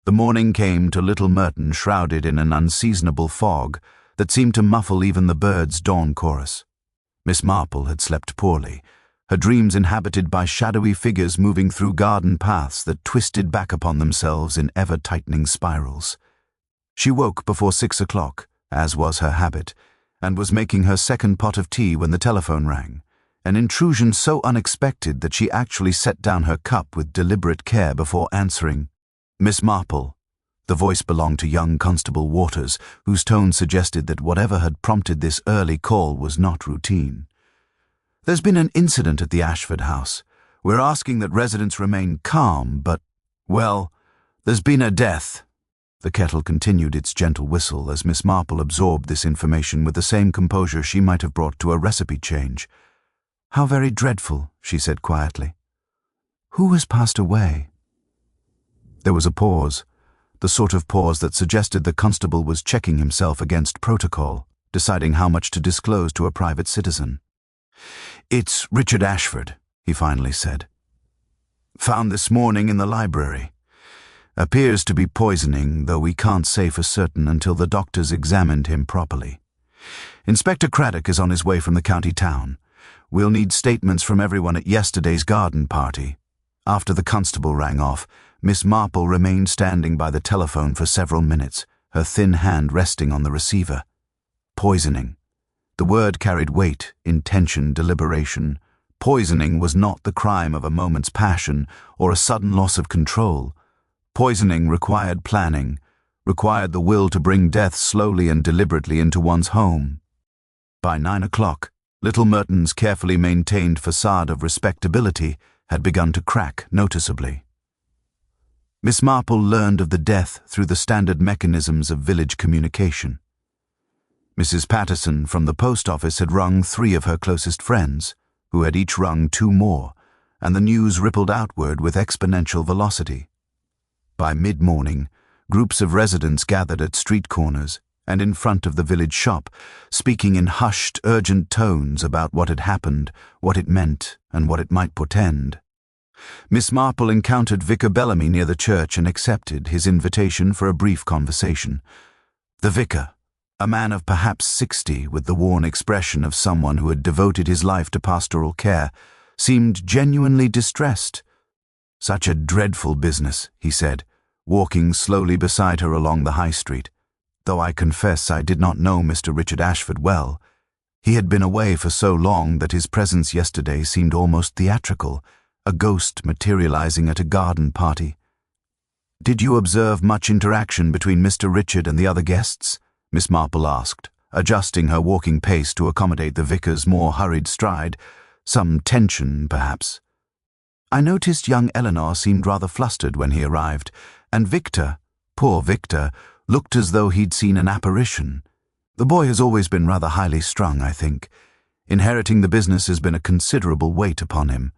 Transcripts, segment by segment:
The morning came to Little Merton shrouded in an unseasonable fog that seemed to muffle even the birds' dawn chorus. Miss Marple had slept poorly, her dreams inhabited by shadowy figures moving through garden paths that twisted back upon themselves in ever-tightening spirals. She woke before 6 o'clock, as was her habit, and was making her second pot of tea when the telephone rang, an intrusion so unexpected that she actually set down her cup with deliberate care before answering. "Miss Marple." The voice belonged to young Constable Waters, whose tone suggested that whatever had prompted this early call was not routine. "There's been an incident at the Ashford house. We're asking that residents remain calm, but, well, there's been a death." The kettle continued its gentle whistle as Miss Marple absorbed this information with the same composure she might have brought to a recipe change. "How very dreadful," she said quietly. "Who has passed away?" There was a pause, the sort of pause that suggested the constable was checking himself against protocol, deciding how much to disclose to a private citizen. "It's Richard Ashford," he finally said. "Found this morning in the library. Appears to be poisoning, though we can't say for certain until the doctors examined him properly. Inspector Craddock is on his way from the county town. We'll need statements from everyone at yesterday's garden party." After the constable rang off, Miss Marple remained standing by the telephone for several minutes, her thin hand resting on the receiver. Poisoning. The word carried weight, intention, deliberation. Poisoning was not the crime of a moment's passion or a sudden loss of control. Poisoning required planning, required the will to bring death slowly and deliberately into one's home. By 9 o'clock, Little Merton's carefully maintained facade of respectability had begun to crack noticeably. Miss Marple learned of the death through the standard mechanisms of village communication. Mrs. Patterson from the post office had rung 3 of her closest friends, who had each rung 2 more, and the news rippled outward with exponential velocity. By mid-morning, groups of residents gathered at street corners and in front of the village shop, speaking in hushed, urgent tones about what had happened, what it meant, and what it might portend. Miss Marple encountered Vicar Bellamy near the church and accepted his invitation for a brief conversation. The vicar, a man of perhaps 60 with the worn expression of someone who had devoted his life to pastoral care, seemed genuinely distressed. "Such a dreadful business," he said, walking slowly beside her along the high street. "Though I confess I did not know Mr. Richard Ashford well. He had been away for so long that his presence yesterday seemed almost theatrical, a ghost materializing at a garden party." "Did you observe much interaction between Mr. Richard and the other guests?" Miss Marple asked, adjusting her walking pace to accommodate the vicar's more hurried stride. "Some tension, perhaps?" "I noticed young Eleanor seemed rather flustered when he arrived, and Victor, poor Victor, looked as though he'd seen an apparition. The boy has always been rather highly strung, I think. Inheriting the business has been a considerable weight upon him."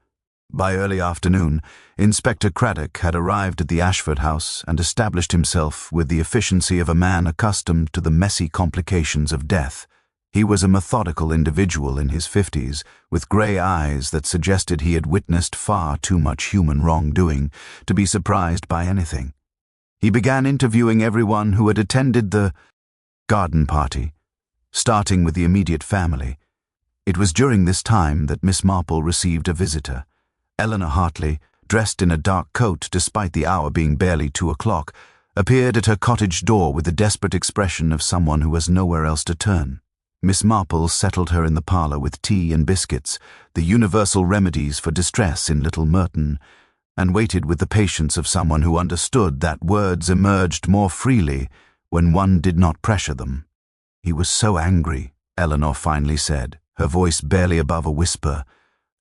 By early afternoon, Inspector Craddock had arrived at the Ashford house and established himself with the efficiency of a man accustomed to the messy complications of death. He was a methodical individual in his 50s, with grey eyes that suggested he had witnessed far too much human wrongdoing to be surprised by anything. He began interviewing everyone who had attended the garden party, starting with the immediate family. It was during this time that Miss Marple received a visitor. Eleanor Hartley, dressed in a dark coat despite the hour being barely 2 o'clock, appeared at her cottage door with the desperate expression of someone who has nowhere else to turn. Miss Marple settled her in the parlour with tea and biscuits, the universal remedies for distress in Little Merton, and waited with the patience of someone who understood that words emerged more freely when one did not pressure them. "He was so angry," Eleanor finally said, her voice barely above a whisper.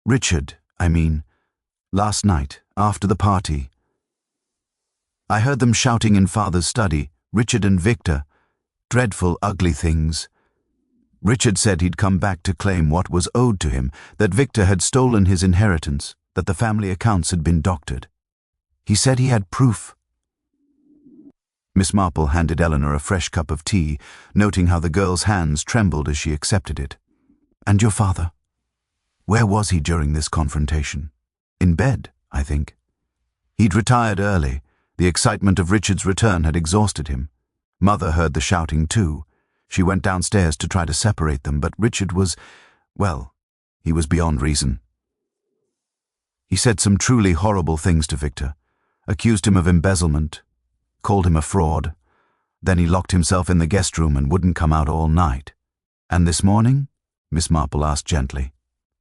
"Richard, I mean. Last night, after the party. I heard them shouting in Father's study, Richard and Victor. Dreadful, ugly things. Richard said he'd come back to claim what was owed to him, that Victor had stolen his inheritance, that the family accounts had been doctored. He said he had proof." Miss Marple handed Eleanor a fresh cup of tea, noting how the girl's hands trembled as she accepted it. "And your father? Where was he during this confrontation? In bed, I think." "He'd retired early, The excitement of Richard's return had exhausted him. Mother heard the shouting too. She went downstairs to try to separate them, but Richard was, well, he was beyond reason. He said some truly horrible things to Victor, accused him of embezzlement, called him a fraud. Then he locked himself in the guest room and wouldn't come out all night. And this morning? Miss Marple asked gently.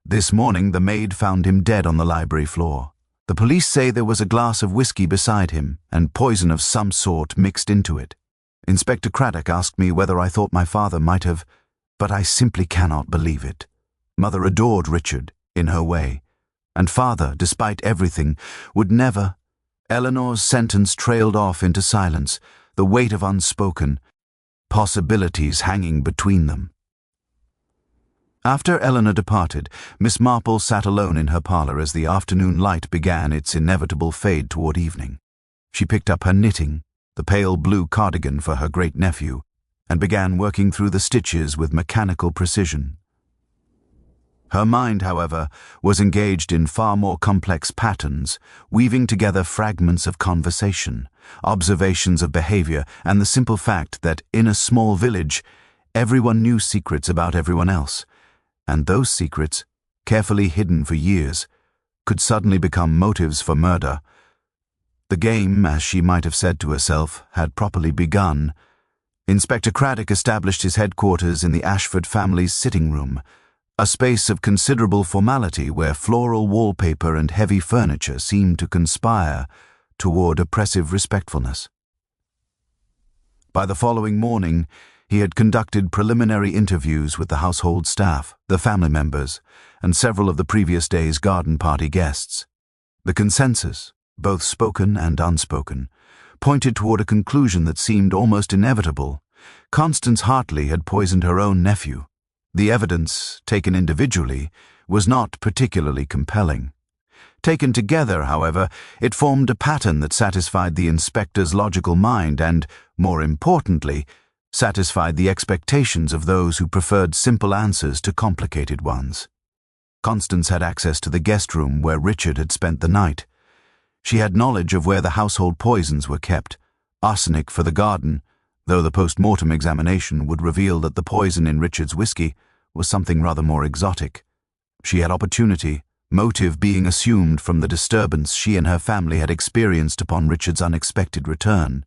This morning the maid found him dead on the library floor. The police say there was a glass of whiskey beside him and poison of some sort mixed into it. Inspector Craddock asked me whether I thought my father might have, but I simply cannot believe it. Mother adored Richard, in her way, and father, despite everything, would never. Eleanor's sentence trailed off into silence, the weight of unspoken possibilities hanging between them. After Eleanor departed, Miss Marple sat alone in her parlour as the afternoon light began its inevitable fade toward evening. She picked up her knitting, the pale blue cardigan for her great-nephew, and began working through the stitches with mechanical precision. Her mind, however, was engaged in far more complex patterns, weaving together fragments of conversation, observations of behavior, and the simple fact that in a small village, everyone knew secrets about everyone else, and those secrets, carefully hidden for years, could suddenly become motives for murder. The game, as she might have said to herself, had properly begun. Inspector Craddock established his headquarters in the Ashford family's sitting room, a space of considerable formality where floral wallpaper and heavy furniture seemed to conspire toward oppressive respectfulness. By the following morning, he had conducted preliminary interviews with the household staff, the family members, and several of the previous day's garden party guests. The consensus, both spoken and unspoken, pointed toward a conclusion that seemed almost inevitable. Constance Hartley had poisoned her own nephew. The evidence, taken individually, was not particularly compelling. Taken together, however, it formed a pattern that satisfied the inspector's logical mind and, more importantly, satisfied the expectations of those who preferred simple answers to complicated ones. Constance had access to the guest room where Richard had spent the night. She had knowledge of where the household poisons were kept, arsenic for the garden, though the post-mortem examination would reveal that the poison in Richard's whiskey was something rather more exotic. She had opportunity, motive being assumed from the disturbance she and her family had experienced upon Richard's unexpected return.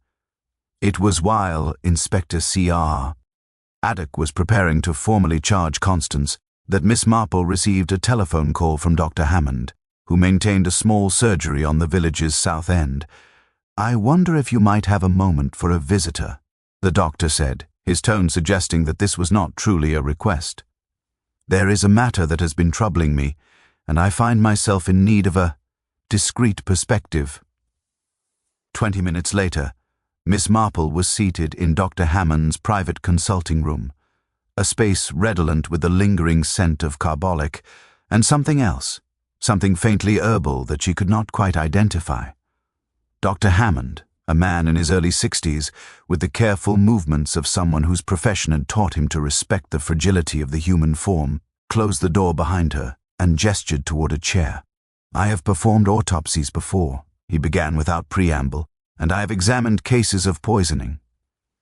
It was while Inspector C.R. Addock was preparing to formally charge Constance that Miss Marple received a telephone call from Dr. Hammond, who maintained a small surgery on the village's south end. "I wonder if you might have a moment for a visitor," the doctor said, his tone suggesting that this was not truly a request. "There is a matter that has been troubling me, and I find myself in need of a discreet perspective." 20 minutes later, Miss Marple was seated in Dr. Hammond's private consulting room, a space redolent with the lingering scent of carbolic and something else, something faintly herbal that she could not quite identify. Dr. Hammond, a man in his early 60s, with the careful movements of someone whose profession had taught him to respect the fragility of the human form, closed the door behind her and gestured toward a chair. "I have performed autopsies before," he began without preamble, "and I have examined cases of poisoning.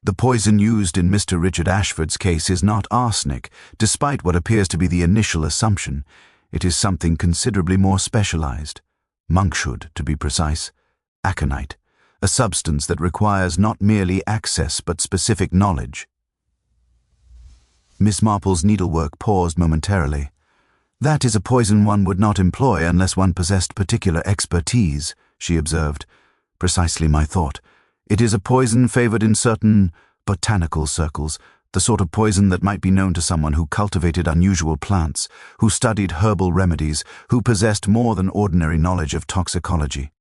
The poison used in Mr. Richard Ashford's case is not arsenic, despite what appears to be the initial assumption. It is something considerably more specialized. Monkshood, to be precise. Aconite, a substance that requires not merely access but specific knowledge." Miss Marple's needlework paused momentarily. "That is a poison one would not employ unless one possessed particular expertise," she observed. "Precisely my thought. It is a poison favored in certain botanical circles, the sort of poison that might be known to someone who cultivated unusual plants, who studied herbal remedies, who possessed more than ordinary knowledge of toxicology."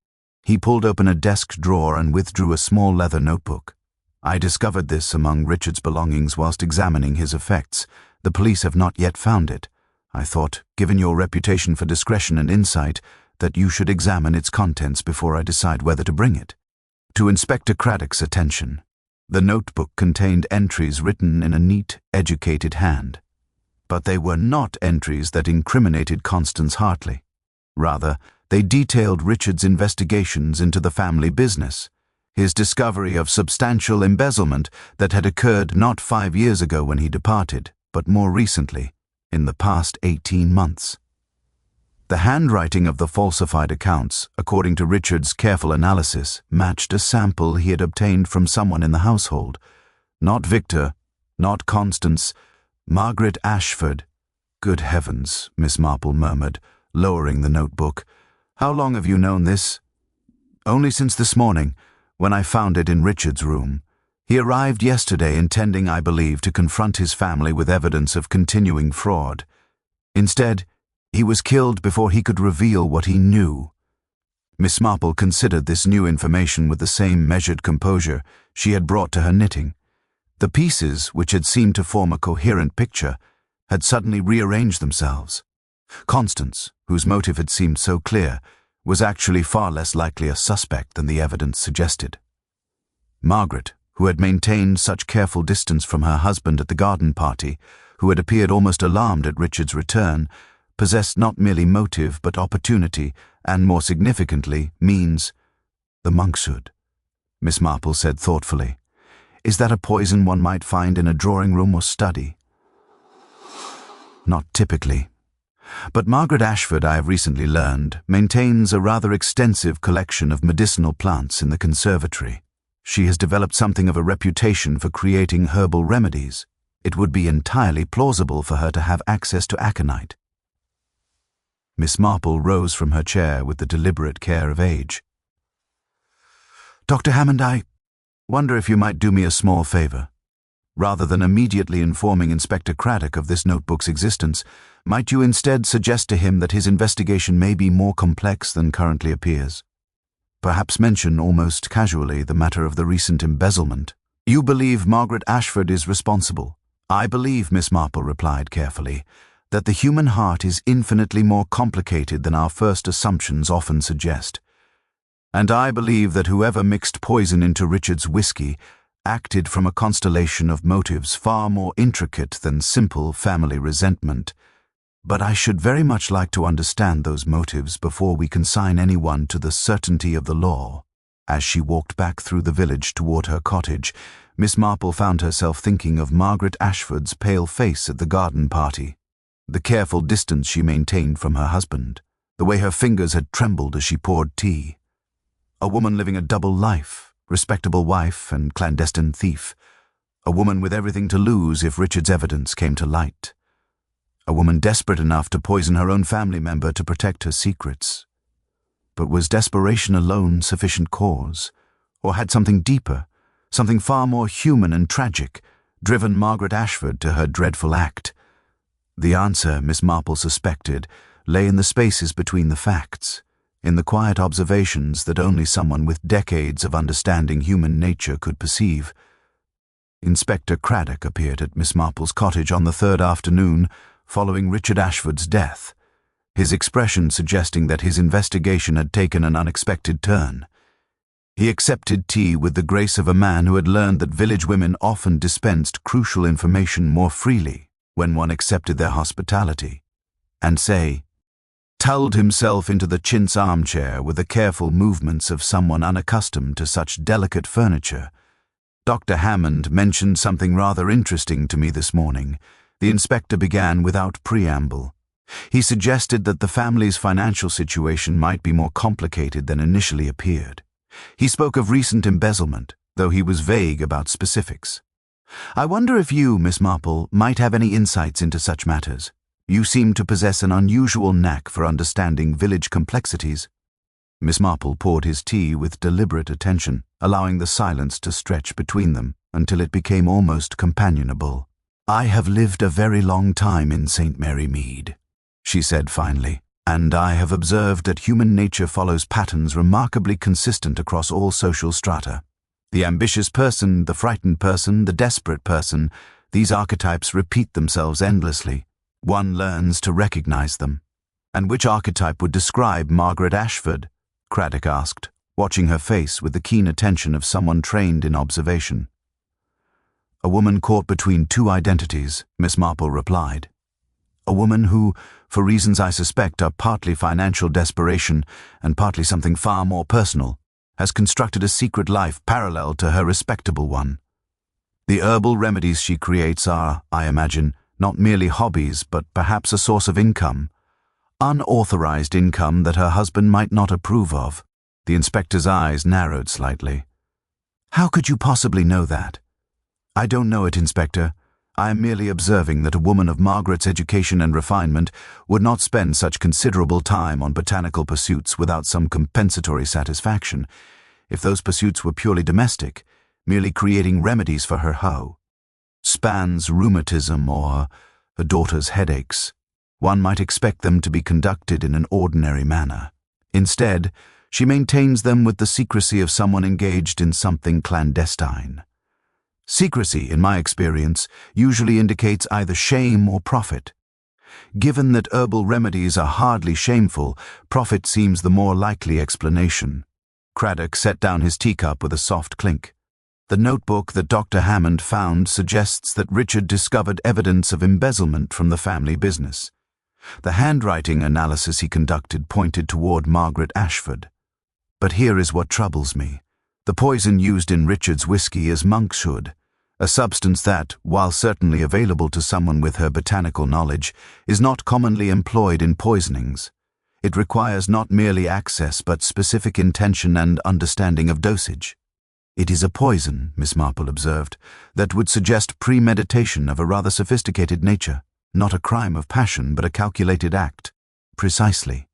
He pulled open a desk drawer and withdrew a small leather notebook. "I discovered this among Richard's belongings whilst examining his effects. The police have not yet found it. I thought, given your reputation for discretion and insight, that you should examine its contents before I decide whether to bring it." To Inspector Craddock's attention, the notebook contained entries written in a neat, educated hand. But they were not entries that incriminated Constance Hartley. Rather, they detailed Richard's investigations into the family business, his discovery of substantial embezzlement that had occurred not 5 years ago when he departed, but more recently, in the past 18 months. The handwriting of the falsified accounts, according to Richard's careful analysis, matched a sample he had obtained from someone in the household. Not Victor, not Constance, Margaret Ashford. Good heavens, Miss Marple murmured, lowering the notebook. How long have you known this? Only since this morning, when I found it in Richard's room. He arrived yesterday intending, I believe, to confront his family with evidence of continuing fraud. Instead, he was killed before he could reveal what he knew. Miss Marple considered this new information with the same measured composure she had brought to her knitting. The pieces, which had seemed to form a coherent picture, had suddenly rearranged themselves. Constance, whose motive had seemed so clear, was actually far less likely a suspect than the evidence suggested. Margaret, who had maintained such careful distance from her husband at the garden party, who had appeared almost alarmed at Richard's return, possessed not merely motive but opportunity, and more significantly, means. The monkshood, Miss Marple said thoughtfully. Is that a poison one might find in a drawing room or study? Not typically. But Margaret Ashford, I have recently learned, maintains a rather extensive collection of medicinal plants in the conservatory. She has developed something of a reputation for creating herbal remedies. It would be entirely plausible for her to have access to aconite. Miss Marple rose from her chair with the deliberate care of age. Dr. Hammond, I wonder if you might do me a small favor. Rather than immediately informing Inspector Craddock of this notebook's existence, might you instead suggest to him that his investigation may be more complex than currently appears? Perhaps mention almost casually the matter of the recent embezzlement. You believe Margaret Ashford is responsible. I believe, Miss Marple replied carefully, that the human heart is infinitely more complicated than our first assumptions often suggest. And I believe that whoever mixed poison into Richard's whiskey acted from a constellation of motives far more intricate than simple family resentment. But I should very much like to understand those motives before we consign anyone to the certainty of the law. As she walked back through the village toward her cottage, Miss Marple found herself thinking of Margaret Ashford's pale face at the garden party, the careful distance she maintained from her husband, the way her fingers had trembled as she poured tea. A woman living a double life, respectable wife and clandestine thief. A woman with everything to lose if Richard's evidence came to light. A woman desperate enough to poison her own family member to protect her secrets. But was desperation alone sufficient cause? Or had something deeper, something far more human and tragic, driven Margaret Ashford to her dreadful act? The answer, Miss Marple suspected, lay in the spaces between the facts, in the quiet observations that only someone with decades of understanding human nature could perceive. Inspector Craddock appeared at Miss Marple's cottage on the third afternoon following Richard Ashford's death, his expression suggesting that his investigation had taken an unexpected turn. He accepted tea with the grace of a man who had learned that village women often dispensed crucial information more freely when one accepted their hospitality, and tulled himself into the chintz armchair with the careful movements of someone unaccustomed to such delicate furniture. Dr. Hammond mentioned something rather interesting to me this morning. The inspector began without preamble. He suggested that the family's financial situation might be more complicated than initially appeared. He spoke of recent embezzlement, though he was vague about specifics. I wonder if you, Miss Marple, might have any insights into such matters. You seem to possess an unusual knack for understanding village complexities. Miss Marple poured his tea with deliberate attention, allowing the silence to stretch between them until it became almost companionable. I have lived a very long time in St. Mary Mead, she said finally, and I have observed that human nature follows patterns remarkably consistent across all social strata. The ambitious person, the frightened person, the desperate person, these archetypes repeat themselves endlessly. One learns to recognize them. And which archetype would describe Margaret Ashford? Craddock asked, watching her face with the keen attention of someone trained in observation. A woman caught between two identities, Miss Marple replied. A woman who, for reasons I suspect are partly financial desperation and partly something far more personal, has constructed a secret life parallel to her respectable one. The herbal remedies she creates are, I imagine, not merely hobbies, but perhaps a source of income. Unauthorized income that her husband might not approve of. The inspector's eyes narrowed slightly. How could you possibly know that? I don't know it, Inspector. I am merely observing that a woman of Margaret's education and refinement would not spend such considerable time on botanical pursuits without some compensatory satisfaction, if those pursuits were purely domestic, merely creating remedies for her spans, rheumatism, or her daughter's headaches. One might expect them to be conducted in an ordinary manner. Instead, she maintains them with the secrecy of someone engaged in something clandestine. Secrecy, in my experience, usually indicates either shame or profit. Given that herbal remedies are hardly shameful, profit seems the more likely explanation. Craddock set down his teacup with a soft clink. The notebook that Dr. Hammond found suggests that Richard discovered evidence of embezzlement from the family business. The handwriting analysis he conducted pointed toward Margaret Ashford. But here is what troubles me. The poison used in Richard's whiskey is monkshood, a substance that, while certainly available to someone with her botanical knowledge, is not commonly employed in poisonings. It requires not merely access but specific intention and understanding of dosage. It is a poison, Miss Marple observed, that would suggest premeditation of a rather sophisticated nature, not a crime of passion but a calculated act. Precisely.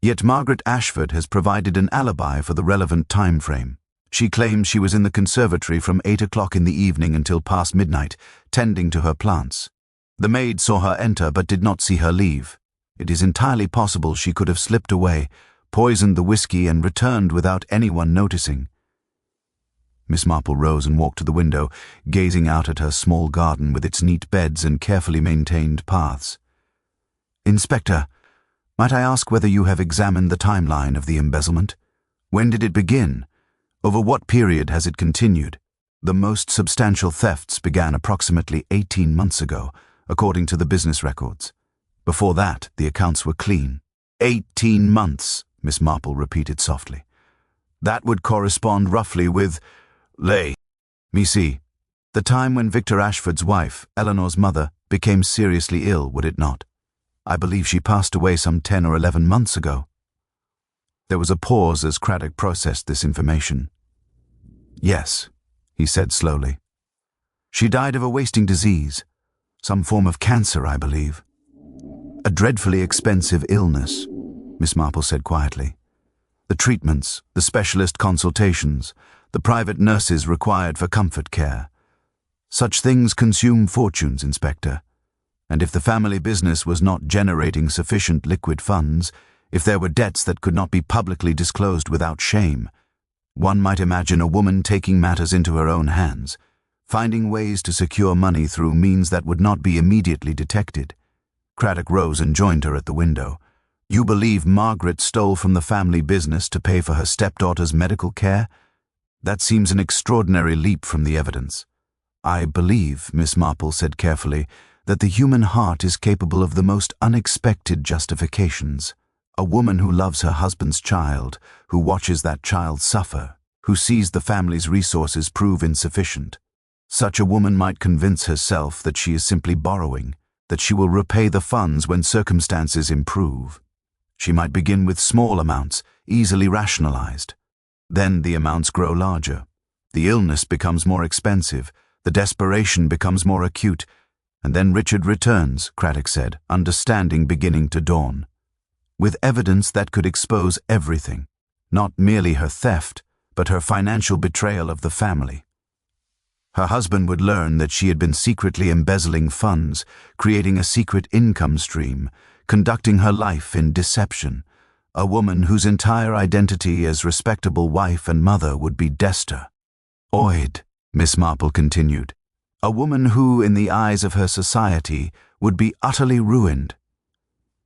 Yet Margaret Ashford has provided an alibi for the relevant time frame. She claims she was in the conservatory from 8 o'clock in the evening until past midnight, tending to her plants. The maid saw her enter but did not see her leave. It is entirely possible she could have slipped away, poisoned the whiskey and returned without anyone noticing. Miss Marple rose and walked to the window, gazing out at her small garden with its neat beds and carefully maintained paths. Inspector, might I ask whether you have examined the timeline of the embezzlement? When did it begin? Over what period has it continued? The most substantial thefts began approximately 18 months ago, according to the business records. Before that, the accounts were clean. 18 months, Miss Marple repeated softly. That would correspond roughly with, me see, the time when Victor Ashford's wife, Eleanor's mother, became seriously ill, would it not? I believe she passed away some 10 or 11 months ago. There was a pause as Craddock processed this information. Yes, he said slowly. She died of a wasting disease, some form of cancer, I believe. A dreadfully expensive illness, Miss Marple said quietly. The treatments, the specialist consultations, the private nurses required for comfort care. Such things consume fortunes, Inspector. And if the family business was not generating sufficient liquid funds, if there were debts that could not be publicly disclosed without shame, one might imagine a woman taking matters into her own hands, finding ways to secure money through means that would not be immediately detected. Craddock rose and joined her at the window. You believe Margaret stole from the family business to pay for her stepdaughter's medical care? That seems an extraordinary leap from the evidence. I believe, Miss Marple said carefully, that the human heart is capable of the most unexpected justifications. A woman who loves her husband's child, who watches that child suffer, who sees the family's resources prove insufficient. Such a woman might convince herself that she is simply borrowing, that she will repay the funds when circumstances improve. She might begin with small amounts, easily rationalized. Then the amounts grow larger. The illness becomes more expensive, the desperation becomes more acute, and then Richard returns, Craddock said, understanding beginning to dawn. With evidence that could expose everything, not merely her theft, but her financial betrayal of the family. Her husband would learn that she had been secretly embezzling funds, creating a secret income stream, conducting her life in deception, a woman whose entire identity as respectable wife and mother would be destroyed, Miss Marple continued. A woman who, in the eyes of her society, would be utterly ruined.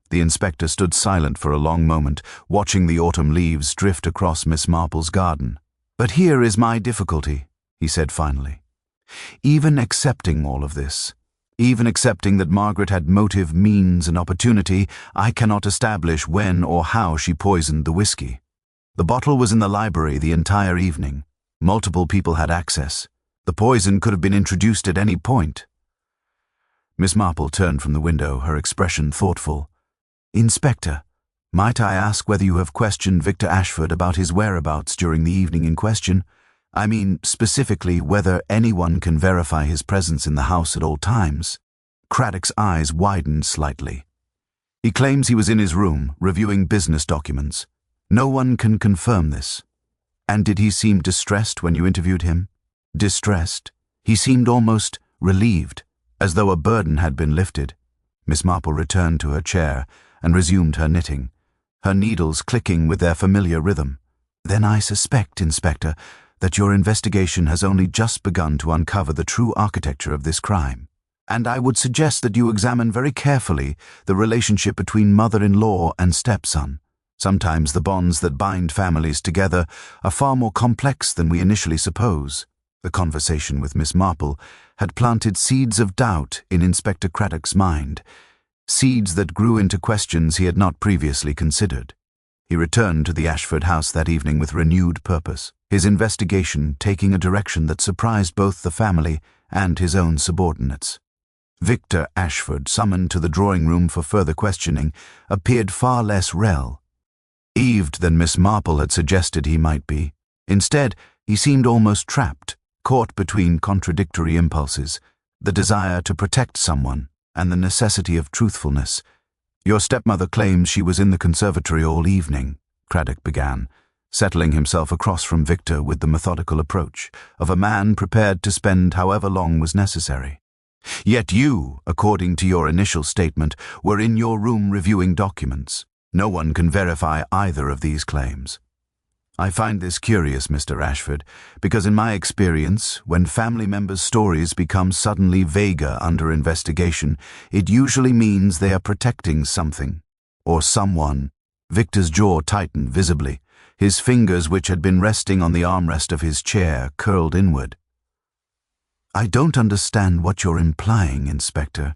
The inspector stood silent for a long moment, watching the autumn leaves drift across Miss Marple's garden. But here is my difficulty, he said finally. Even accepting all of this, even accepting that Margaret had motive, means, and opportunity, I cannot establish when or how she poisoned the whiskey. The bottle was in the library the entire evening. Multiple people had access. The poison could have been introduced at any point. Miss Marple turned from the window, her expression thoughtful. "Inspector, might I ask whether you have questioned Victor Ashford about his whereabouts during the evening in question? I mean, specifically, whether anyone can verify his presence in the house at all times?" Craddock's eyes widened slightly. "He claims he was in his room, reviewing business documents. No one can confirm this." "And did he seem distressed when you interviewed him?" "Distressed? He seemed almost relieved, as though a burden had been lifted." Miss Marple returned to her chair and resumed her knitting, her needles clicking with their familiar rhythm. "Then I suspect, Inspector, that your investigation has only just begun to uncover the true architecture of this crime. And I would suggest that you examine very carefully the relationship between mother-in-law and stepson. Sometimes the bonds that bind families together are far more complex than we initially suppose." The conversation with Miss Marple had planted seeds of doubt in Inspector Craddock's mind, seeds that grew into questions he had not previously considered. He returned to the Ashford house that evening with renewed purpose, his investigation taking a direction that surprised both the family and his own subordinates. Victor Ashford, summoned to the drawing-room for further questioning, appeared far less relieved than Miss Marple had suggested he might be. Instead, he seemed almost trapped, caught between contradictory impulses, the desire to protect someone and the necessity of truthfulness. "Your stepmother claims she was in the conservatory all evening," Craddock began, settling himself across from Victor with the methodical approach of a man prepared to spend however long was necessary. "Yet you, according to your initial statement, were in your room reviewing documents. No one can verify either of these claims." "I find this curious, Mr. Ashford, because in my experience, when family members' stories become suddenly vaguer under investigation, it usually means they are protecting something or someone." Victor's jaw tightened visibly, his fingers, which had been resting on the armrest of his chair, curled inward. "I don't understand what you're implying, Inspector."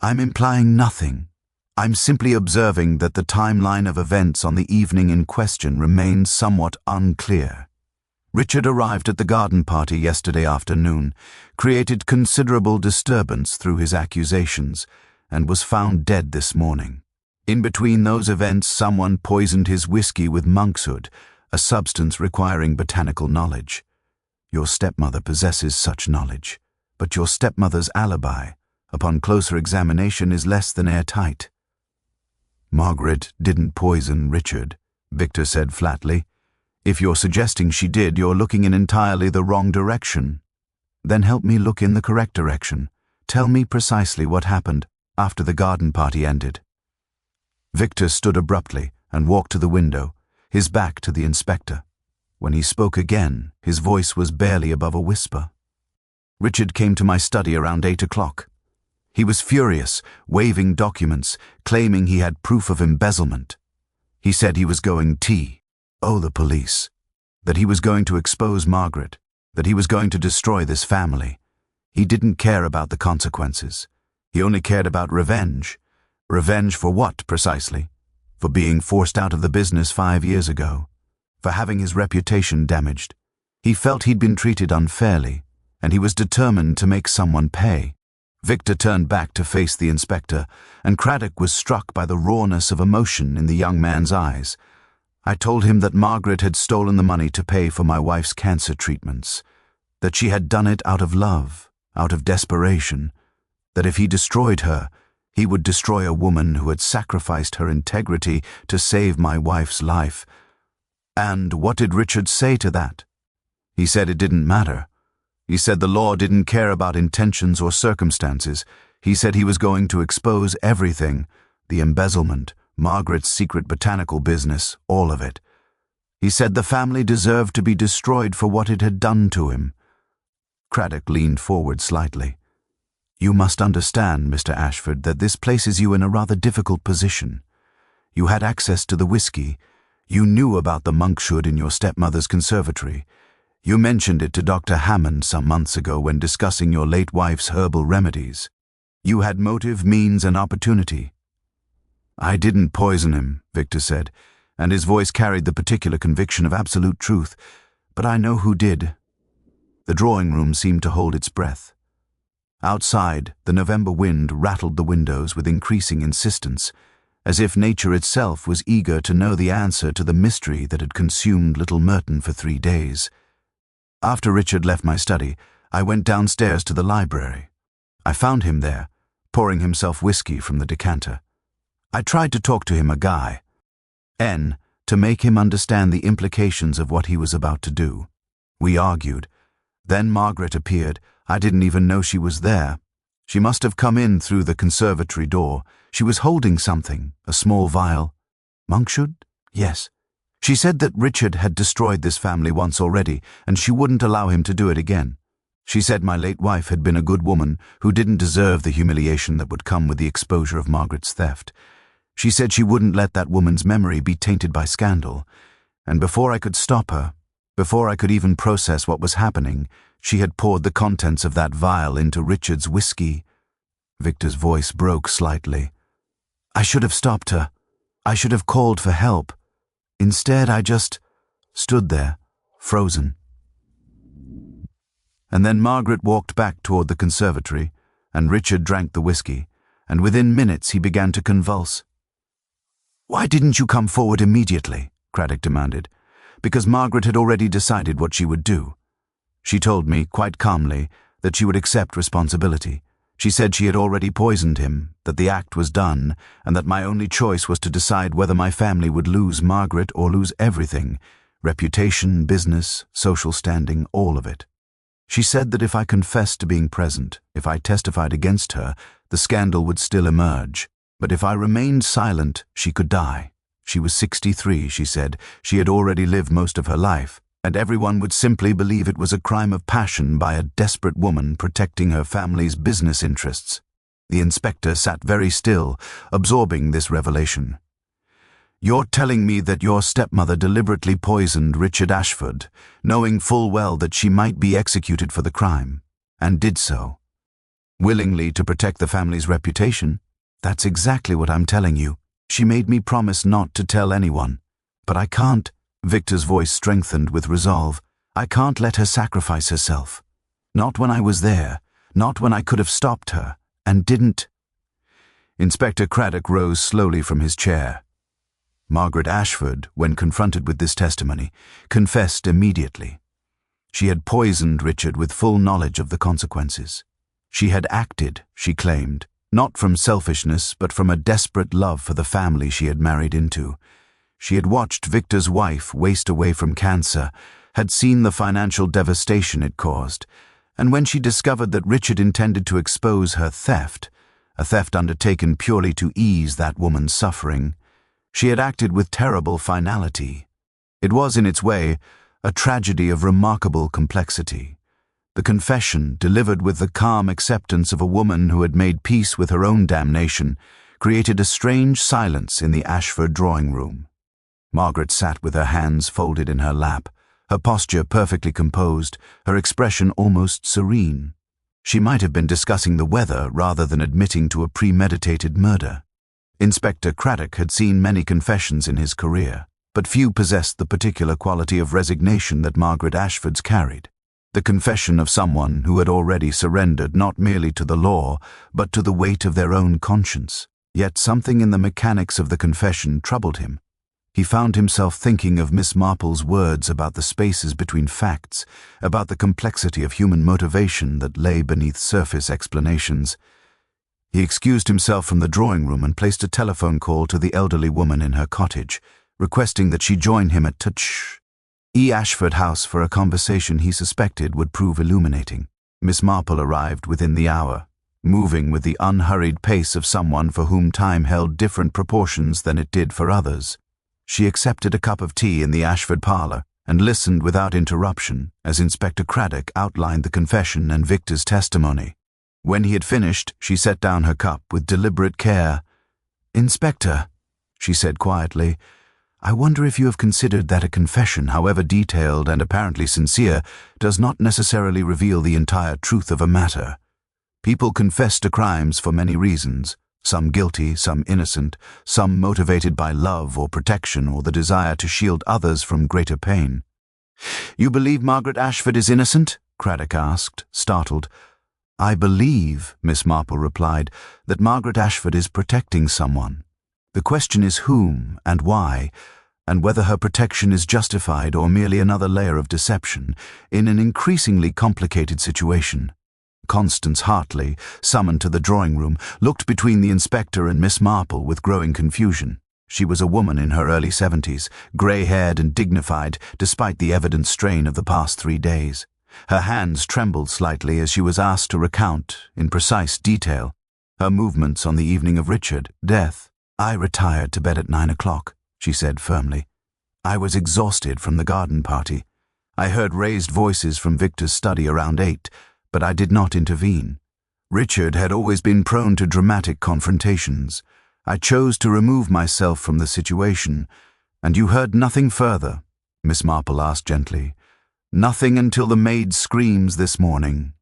"I'm implying nothing. I'm simply observing that the timeline of events on the evening in question remains somewhat unclear. Richard arrived at the garden party yesterday afternoon, created considerable disturbance through his accusations, and was found dead this morning. In between those events, someone poisoned his whiskey with monkshood, a substance requiring botanical knowledge. Your stepmother possesses such knowledge, but your stepmother's alibi, upon closer examination, is less than airtight." "Margaret didn't poison Richard," Victor said flatly. "If you're suggesting she did, you're looking in entirely the wrong direction." "Then help me look in the correct direction. Tell me precisely what happened after the garden party ended." Victor stood abruptly and walked to the window, his back to the inspector. When he spoke again, his voice was barely above a whisper. "Richard came to my study around 8 o'clock. He was furious, waving documents, claiming he had proof of embezzlement. He said he was going the police, that he was going to expose Margaret, that he was going to destroy this family. He didn't care about the consequences. He only cared about revenge. Revenge for what, precisely? For being forced out of the business 5 years ago, for having his reputation damaged. He felt he'd been treated unfairly, and he was determined to make someone pay." Victor turned back to face the inspector, and Craddock was struck by the rawness of emotion in the young man's eyes. "I told him that Margaret had stolen the money to pay for my wife's cancer treatments, that she had done it out of love, out of desperation, that if he destroyed her, he would destroy a woman who had sacrificed her integrity to save my wife's life." "And what did Richard say to that?" "He said it didn't matter. He said the law didn't care about intentions or circumstances. He said he was going to expose everything, the embezzlement, Margaret's secret botanical business, all of it. He said the family deserved to be destroyed for what it had done to him." Craddock leaned forward slightly. "You must understand, Mr. Ashford, that this places you in a rather difficult position. You had access to the whiskey. You knew about the monkshood in your stepmother's conservatory. You mentioned it to Dr. Hammond some months ago when discussing your late wife's herbal remedies. You had motive, means, and opportunity." "I didn't poison him," Victor said, and his voice carried the particular conviction of absolute truth. "But I know who did." The drawing room seemed to hold its breath. Outside, the November wind rattled the windows with increasing insistence, as if nature itself was eager to know the answer to the mystery that had consumed little Merton for 3 days. After Richard left my study, I went downstairs to the library. I found him there, pouring himself whiskey from the decanter. I tried to talk to him a guy, to make him understand the implications of what he was about to do. We argued. Then Margaret appeared. I didn't even know she was there. She must have come in through the conservatory door. She was holding something, a small vial. Monkshood? Yes. She said that Richard had destroyed this family once already, and she wouldn't allow him to do it again. She said my late wife had been a good woman who didn't deserve the humiliation that would come with the exposure of Margaret's theft. She said she wouldn't let that woman's memory be tainted by scandal. And before I could stop her, before I could even process what was happening, she had poured the contents of that vial into Richard's whiskey. Victor's voice broke slightly. I should have stopped her. I should have called for help. Instead, I just stood there, frozen. And then Margaret walked back toward the conservatory, and Richard drank the whiskey, and within minutes he began to convulse. "Why didn't you come forward immediately?" Craddock demanded. "Because Margaret had already decided what she would do. She told me, quite calmly, that she would accept responsibility. She said she had already poisoned him, that the act was done, and that my only choice was to decide whether my family would lose Margaret or lose everything, reputation, business, social standing, all of it. She said that if I confessed to being present, if I testified against her, the scandal would still emerge. But if I remained silent, she could die. She was 63, she said. She had already lived most of her life, and everyone would simply believe it was a crime of passion by a desperate woman protecting her family's business interests. The inspector sat very still, absorbing this revelation. "You're telling me that your stepmother deliberately poisoned Richard Ashford, knowing full well that she might be executed for the crime, and did so, willingly to protect the family's reputation? That's exactly what I'm telling you. She made me promise not to tell anyone. But I can't." Victor's voice strengthened with resolve. "I can't let her sacrifice herself. Not when I was there, not when I could have stopped her, and didn't." Inspector Craddock rose slowly from his chair. Margaret Ashford, when confronted with this testimony, confessed immediately. She had poisoned Richard with full knowledge of the consequences. She had acted, she claimed, not from selfishness, but from a desperate love for the family she had married into. She had watched Victor's wife waste away from cancer, had seen the financial devastation it caused, and when she discovered that Richard intended to expose her theft, a theft undertaken purely to ease that woman's suffering, she had acted with terrible finality. It was, in its way, a tragedy of remarkable complexity. The confession, delivered with the calm acceptance of a woman who had made peace with her own damnation, created a strange silence in the Ashford drawing room. Margaret sat with her hands folded in her lap, her posture perfectly composed, her expression almost serene. She might have been discussing the weather rather than admitting to a premeditated murder. Inspector Craddock had seen many confessions in his career, but few possessed the particular quality of resignation that Margaret Ashford's carried. The confession of someone who had already surrendered not merely to the law, but to the weight of their own conscience. Yet something in the mechanics of the confession troubled him. He found himself thinking of Miss Marple's words about the spaces between facts, about the complexity of human motivation that lay beneath surface explanations. He excused himself from the drawing room and placed a telephone call to the elderly woman in her cottage, requesting that she join him at E. Ashford House for a conversation he suspected would prove illuminating. Miss Marple arrived within the hour, moving with the unhurried pace of someone for whom time held different proportions than it did for others. She accepted a cup of tea in the Ashford parlour and listened without interruption as Inspector Craddock outlined the confession and Victor's testimony. When he had finished, she set down her cup with deliberate care. "Inspector," she said quietly, "I wonder if you have considered that a confession, however detailed and apparently sincere, does not necessarily reveal the entire truth of a matter. People confess to crimes for many reasons, Some guilty, some innocent, some motivated by love or protection or the desire to shield others from greater pain. "You believe Margaret Ashford is innocent?" Craddock asked, startled. "I believe," Miss Marple replied, "that Margaret Ashford is protecting someone. The question is whom and why, and whether her protection is justified or merely another layer of deception in an increasingly complicated situation." Constance Hartley, summoned to the drawing-room, looked between the inspector and Miss Marple with growing confusion. She was a woman in her early 70s, grey-haired and dignified despite the evident strain of the past 3 days. Her hands trembled slightly as she was asked to recount, in precise detail, her movements on the evening of Richard's death. "I retired to bed at 9 o'clock, she said firmly. "I was exhausted from the garden party. I heard raised voices from Victor's study around 8, but I did not intervene. Richard had always been prone to dramatic confrontations. I chose to remove myself from the situation. And you heard nothing further?" Miss Marple asked gently. "Nothing until the maid's screams this morning."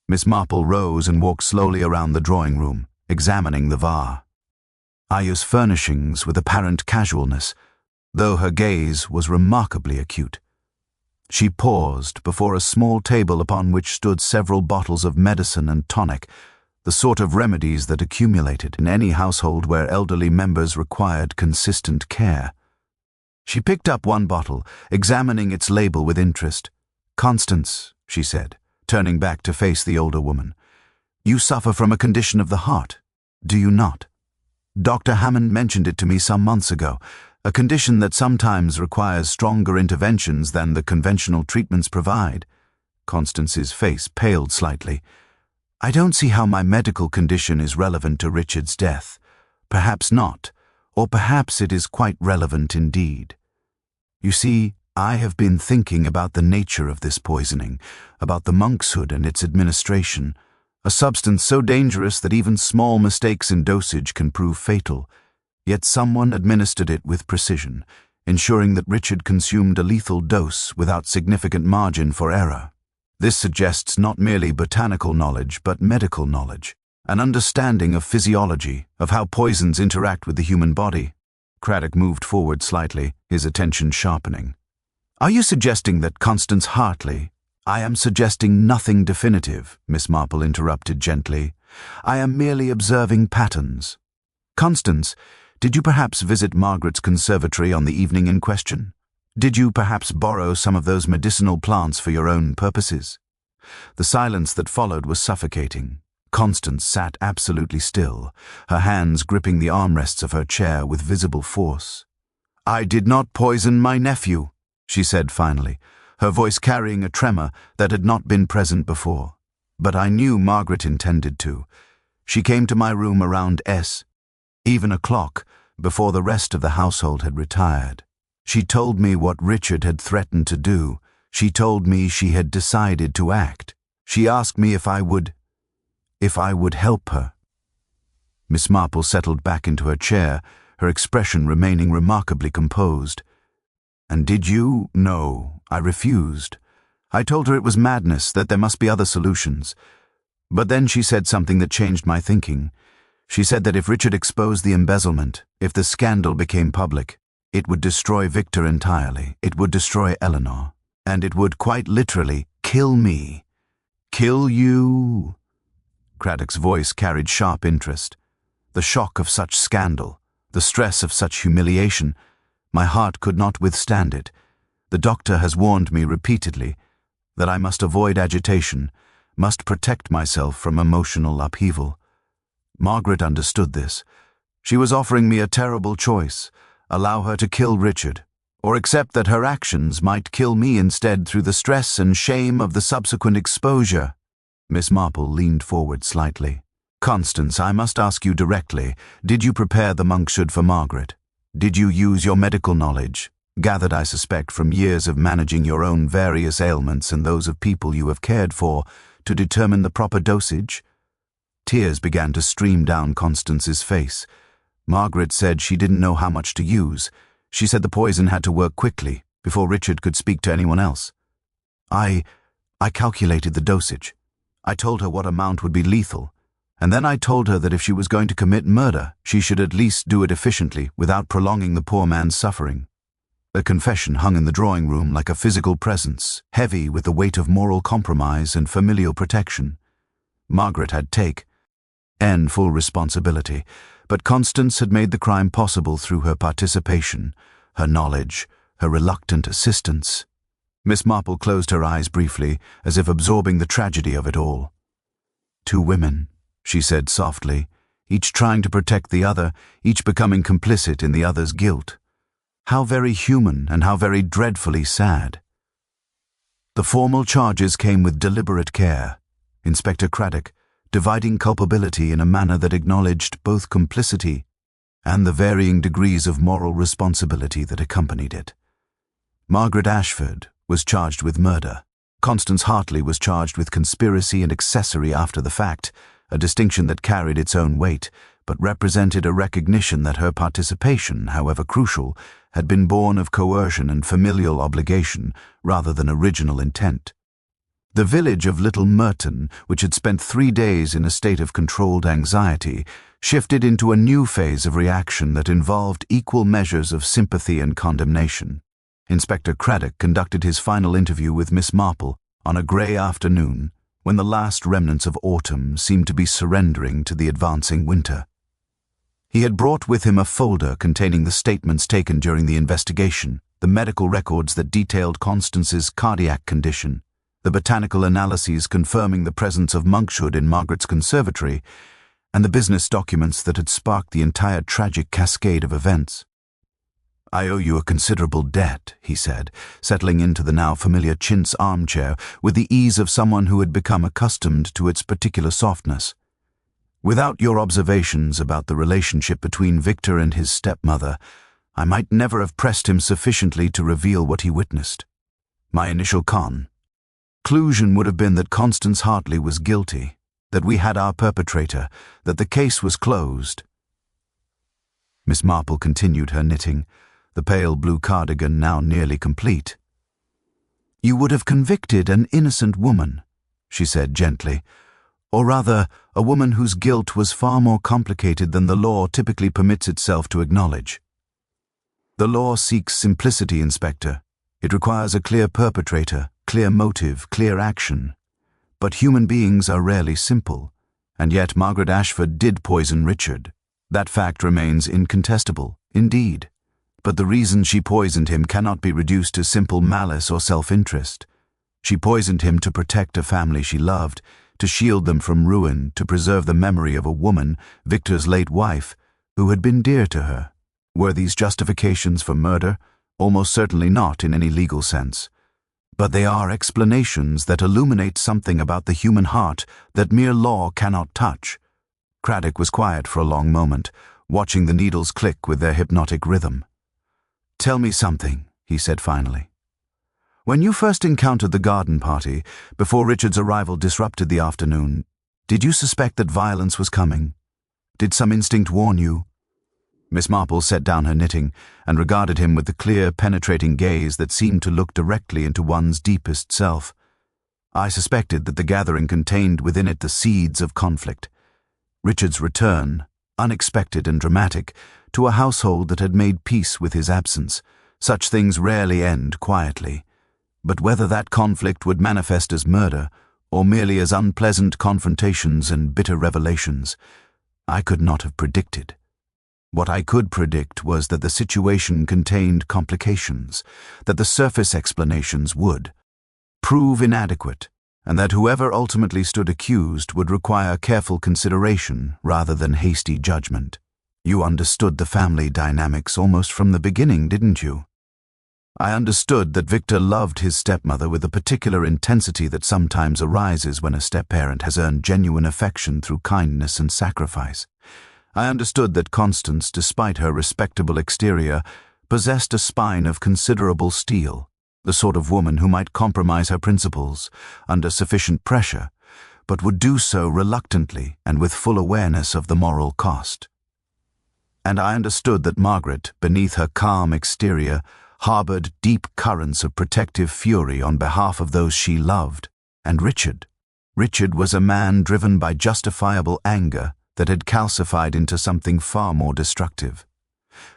Miss Marple rose and walked slowly around the drawing-room, examining the vase. Ayu's furnishings with apparent casualness, though her gaze was remarkably acute. She paused before a small table upon which stood several bottles of medicine and tonic, the sort of remedies that accumulated in any household where elderly members required consistent care. She picked up one bottle, examining its label with interest. "Constance," she said, turning back to face the older woman, "you suffer from a condition of the heart, do you not? Dr. Hammond mentioned it to me some months ago, a condition that sometimes requires stronger interventions than the conventional treatments provide." Constance's face paled slightly. "I don't see how my medical condition is relevant to Richard's death. Perhaps not, or perhaps it is quite relevant indeed. You see, I have been thinking about the nature of this poisoning, about the monkshood and its administration, a substance so dangerous that even small mistakes in dosage can prove fatal. Yet someone administered it with precision, ensuring that Richard consumed a lethal dose without significant margin for error. This suggests not merely botanical knowledge, but medical knowledge, an understanding of physiology, of how poisons interact with the human body." Craddock moved forward slightly, his attention sharpening. "Are you suggesting that Constance Hartley—" "I am suggesting nothing definitive," Miss Marple interrupted gently. "I am merely observing patterns. Constance, did you perhaps visit Margaret's conservatory on the evening in question? Did you perhaps borrow some of those medicinal plants for your own purposes?" The silence that followed was suffocating. Constance sat absolutely still, her hands gripping the armrests of her chair with visible force. "I did not poison my nephew," she said finally, her voice carrying a tremor that had not been present before. "But I knew Margaret intended to. She came to my room around 11 o'clock, before the rest of the household had retired. She told me what Richard had threatened to do. She told me she had decided to act. She asked me if I would help her." Miss Marple settled back into her chair, her expression remaining remarkably composed. "And did you?" "No, I refused. I told her it was madness, that there must be other solutions. But then she said something that changed my thinking. She said that if Richard exposed the embezzlement, if the scandal became public, it would destroy Victor entirely, it would destroy Eleanor, and it would quite literally kill me." "Kill you?" Craddock's voice carried sharp interest. "The shock of such scandal, the stress of such humiliation, my heart could not withstand it. The doctor has warned me repeatedly that I must avoid agitation, must protect myself from emotional upheaval. Margaret understood this. She was offering me a terrible choice: allow her to kill Richard, or accept that her actions might kill me instead through the stress and shame of the subsequent exposure." Miss Marple leaned forward slightly. "Constance, I must ask you directly, did you prepare the monkshood for Margaret? Did you use your medical knowledge, gathered, I suspect, from years of managing your own various ailments and those of people you have cared for, to determine the proper dosage?" Tears began to stream down Constance's face. Margaret said she didn't know how much to use. She said the poison had to work quickly, before Richard could speak to anyone else. I calculated the dosage. I told her what amount would be lethal, And then I told her that if she was going to commit murder, she should at least do it efficiently without prolonging the poor man's suffering. The confession hung in the drawing room like a physical presence, heavy with the weight of moral compromise and familial protection. Margaret had full responsibility, but Constance had made the crime possible through her participation, her knowledge, her reluctant assistance. Miss Marple closed her eyes briefly, as if absorbing the tragedy of it all. "Two women," she said softly, "each trying to protect the other, each becoming complicit in the other's guilt. How very human and how very dreadfully sad." The formal charges came with deliberate care. Inspector Craddock, dividing culpability in a manner that acknowledged both complicity and the varying degrees of moral responsibility that accompanied it. Margaret Ashford was charged with murder. Constance Hartley was charged with conspiracy and accessory after the fact, a distinction that carried its own weight, but represented a recognition that her participation, however crucial, had been born of coercion and familial obligation rather than original intent. The village of Little Merton, which had spent 3 days in a state of controlled anxiety, shifted into a new phase of reaction that involved equal measures of sympathy and condemnation. Inspector Craddock conducted his final interview with Miss Marple on a grey afternoon when the last remnants of autumn seemed to be surrendering to the advancing winter. He had brought with him a folder containing the statements taken during the investigation, the medical records that detailed Constance's cardiac condition, the botanical analyses confirming the presence of monkshood in Margaret's conservatory, and the business documents that had sparked the entire tragic cascade of events. "I owe you a considerable debt," he said, settling into the now familiar chintz armchair with the ease of someone who had become accustomed to its particular softness. "Without your observations about the relationship between Victor and his stepmother, I might never have pressed him sufficiently to reveal what he witnessed. My initial conclusion would have been that Constance Hartley was guilty, that we had our perpetrator, that the case was closed." Miss Marple continued her knitting, the pale blue cardigan now nearly complete. "You would have convicted an innocent woman," she said gently, "or rather, a woman whose guilt was far more complicated than the law typically permits itself to acknowledge. The law seeks simplicity, Inspector. It requires a clear perpetrator, clear motive, clear action. But human beings are rarely simple, and yet Margaret Ashford did poison Richard. That fact remains incontestable, indeed. But the reason she poisoned him cannot be reduced to simple malice or self-interest. She poisoned him to protect a family she loved, to shield them from ruin, to preserve the memory of a woman, Victor's late wife, who had been dear to her. Were these justifications for murder? Almost certainly not in any legal sense. But they are explanations that illuminate something about the human heart that mere law cannot touch. Craddock was quiet for a long moment, watching the needles click with their hypnotic rhythm. "Tell me something," he said finally. "When you first encountered the garden party, before Richard's arrival disrupted the afternoon, did you suspect that violence was coming? Did some instinct warn you?" Miss Marple set down her knitting and regarded him with the clear, penetrating gaze that seemed to look directly into one's deepest self. "I suspected that the gathering contained within it the seeds of conflict. Richard's return, unexpected and dramatic, to a household that had made peace with his absence. Such things rarely end quietly. But whether that conflict would manifest as murder, or merely as unpleasant confrontations and bitter revelations, I could not have predicted. What I could predict was that the situation contained complications, that the surface explanations would prove inadequate, and that whoever ultimately stood accused would require careful consideration rather than hasty judgment. You understood the family dynamics almost from the beginning, didn't you? I understood that Victor loved his stepmother with a particular intensity that sometimes arises when a step-parent has earned genuine affection through kindness and sacrifice. I understood that Constance, despite her respectable exterior, possessed a spine of considerable steel, the sort of woman who might compromise her principles under sufficient pressure, but would do so reluctantly and with full awareness of the moral cost. And I understood that Margaret, beneath her calm exterior, harbored deep currents of protective fury on behalf of those she loved, and Richard, Richard was a man driven by justifiable anger that had calcified into something far more destructive.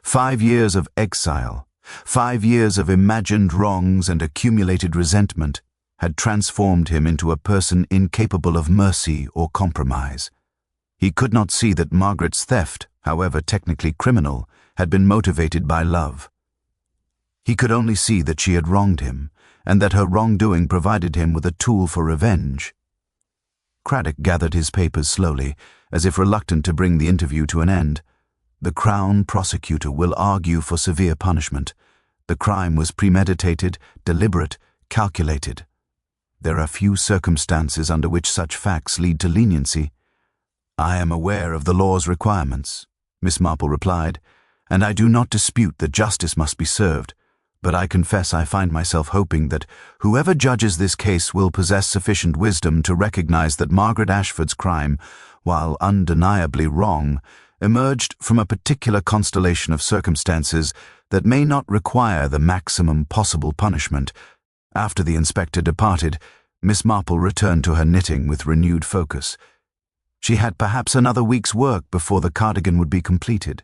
5 years of exile, 5 years of imagined wrongs and accumulated resentment had transformed him into a person incapable of mercy or compromise. He could not see that Margaret's theft, however technically criminal, had been motivated by love. He could only see that she had wronged him, and that her wrongdoing provided him with a tool for revenge. Craddock gathered his papers slowly, as if reluctant to bring the interview to an end. The Crown prosecutor will argue for severe punishment. The crime was premeditated, deliberate, calculated. There are few circumstances under which such facts lead to leniency. I am aware of the law's requirements, Miss Marple replied, and I do not dispute that justice must be served, but I confess I find myself hoping that whoever judges this case will possess sufficient wisdom to recognize that Margaret Ashford's crime, while undeniably wrong, emerged from a particular constellation of circumstances that may not require the maximum possible punishment. After the inspector departed, Miss Marple returned to her knitting with renewed focus. She had perhaps another week's work before the cardigan would be completed.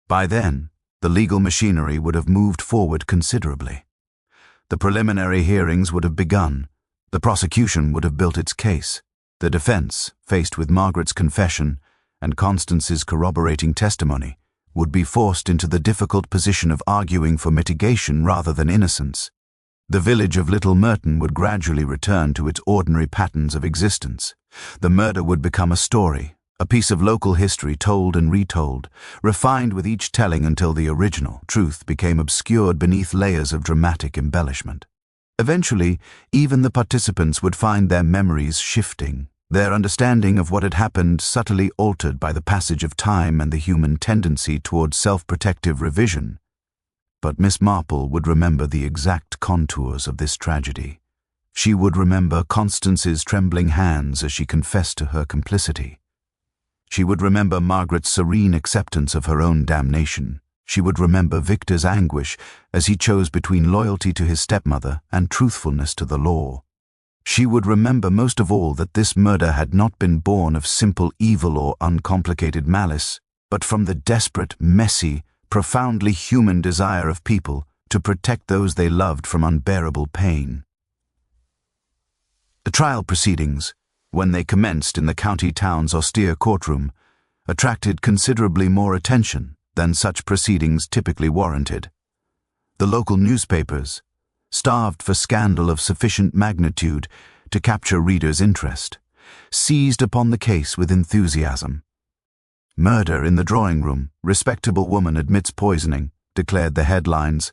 By then, the legal machinery would have moved forward considerably. The preliminary hearings would have begun. The prosecution would have built its case. The defense, faced with Margaret's confession and Constance's corroborating testimony, would be forced into the difficult position of arguing for mitigation rather than innocence. The village of Little Merton would gradually return to its ordinary patterns of existence. The murder would become a story, a piece of local history told and retold, refined with each telling until the original truth became obscured beneath layers of dramatic embellishment. Eventually, even the participants would find their memories shifting, their understanding of what had happened subtly altered by the passage of time and the human tendency towards self-protective revision. But Miss Marple would remember the exact contours of this tragedy. She would remember Constance's trembling hands as she confessed to her complicity. She would remember Margaret's serene acceptance of her own damnation. She would remember Victor's anguish as he chose between loyalty to his stepmother and truthfulness to the law. She would remember most of all that this murder had not been born of simple evil or uncomplicated malice, but from the desperate, messy, profoundly human desire of people to protect those they loved from unbearable pain. The trial proceedings, when they commenced in the county town's austere courtroom, attracted considerably more attention than such proceedings typically warranted. The local newspapers, starved for scandal of sufficient magnitude to capture readers' interest, seized upon the case with enthusiasm. "Murder in the drawing room, respectable woman admits poisoning," declared the headlines,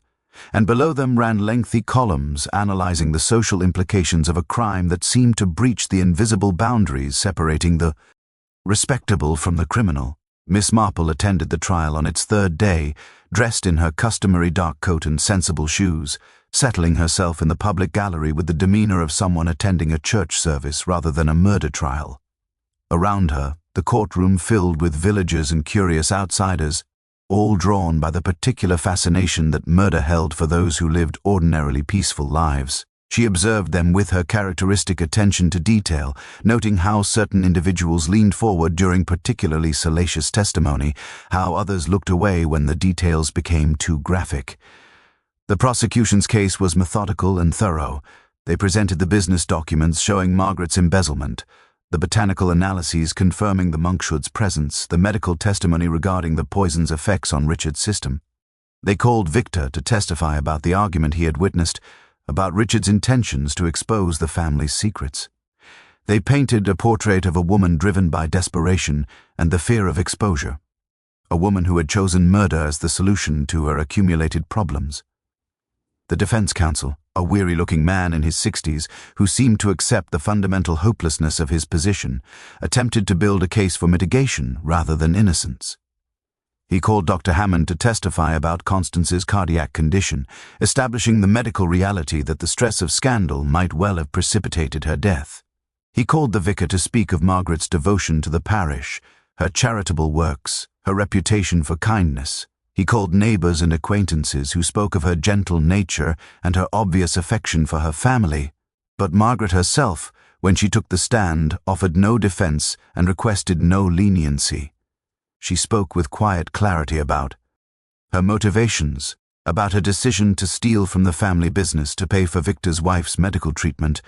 and below them ran lengthy columns analyzing the social implications of a crime that seemed to breach the invisible boundaries separating the respectable from the criminal. Miss Marple attended the trial on its third day, dressed in her customary dark coat and sensible shoes, settling herself in the public gallery with the demeanor of someone attending a church service rather than a murder trial. Around her, the courtroom filled with villagers and curious outsiders, all drawn by the particular fascination that murder held for those who lived ordinarily peaceful lives. She observed them with her characteristic attention to detail, noting how certain individuals leaned forward during particularly salacious testimony, how others looked away when the details became too graphic. The prosecution's case was methodical and thorough. They presented the business documents showing Margaret's embezzlement, the botanical analyses confirming the Monkshood's presence, the medical testimony regarding the poison's effects on Richard's system. They called Victor to testify about the argument he had witnessed, about Richard's intentions to expose the family's secrets. They painted a portrait of a woman driven by desperation and the fear of exposure, a woman who had chosen murder as the solution to her accumulated problems. The defense counsel, a weary-looking man in his 60s who seemed to accept the fundamental hopelessness of his position, attempted to build a case for mitigation rather than innocence. He called Dr. Hammond to testify about Constance's cardiac condition, establishing the medical reality that the stress of scandal might well have precipitated her death. He called the vicar to speak of Margaret's devotion to the parish, her charitable works, her reputation for kindness. He called neighbors and acquaintances who spoke of her gentle nature and her obvious affection for her family. But Margaret herself when she took the stand, offered no defense and requested no leniency. She spoke with quiet clarity about her motivations, about her decision to steal from the family business to pay for Victor's wife's medical treatment,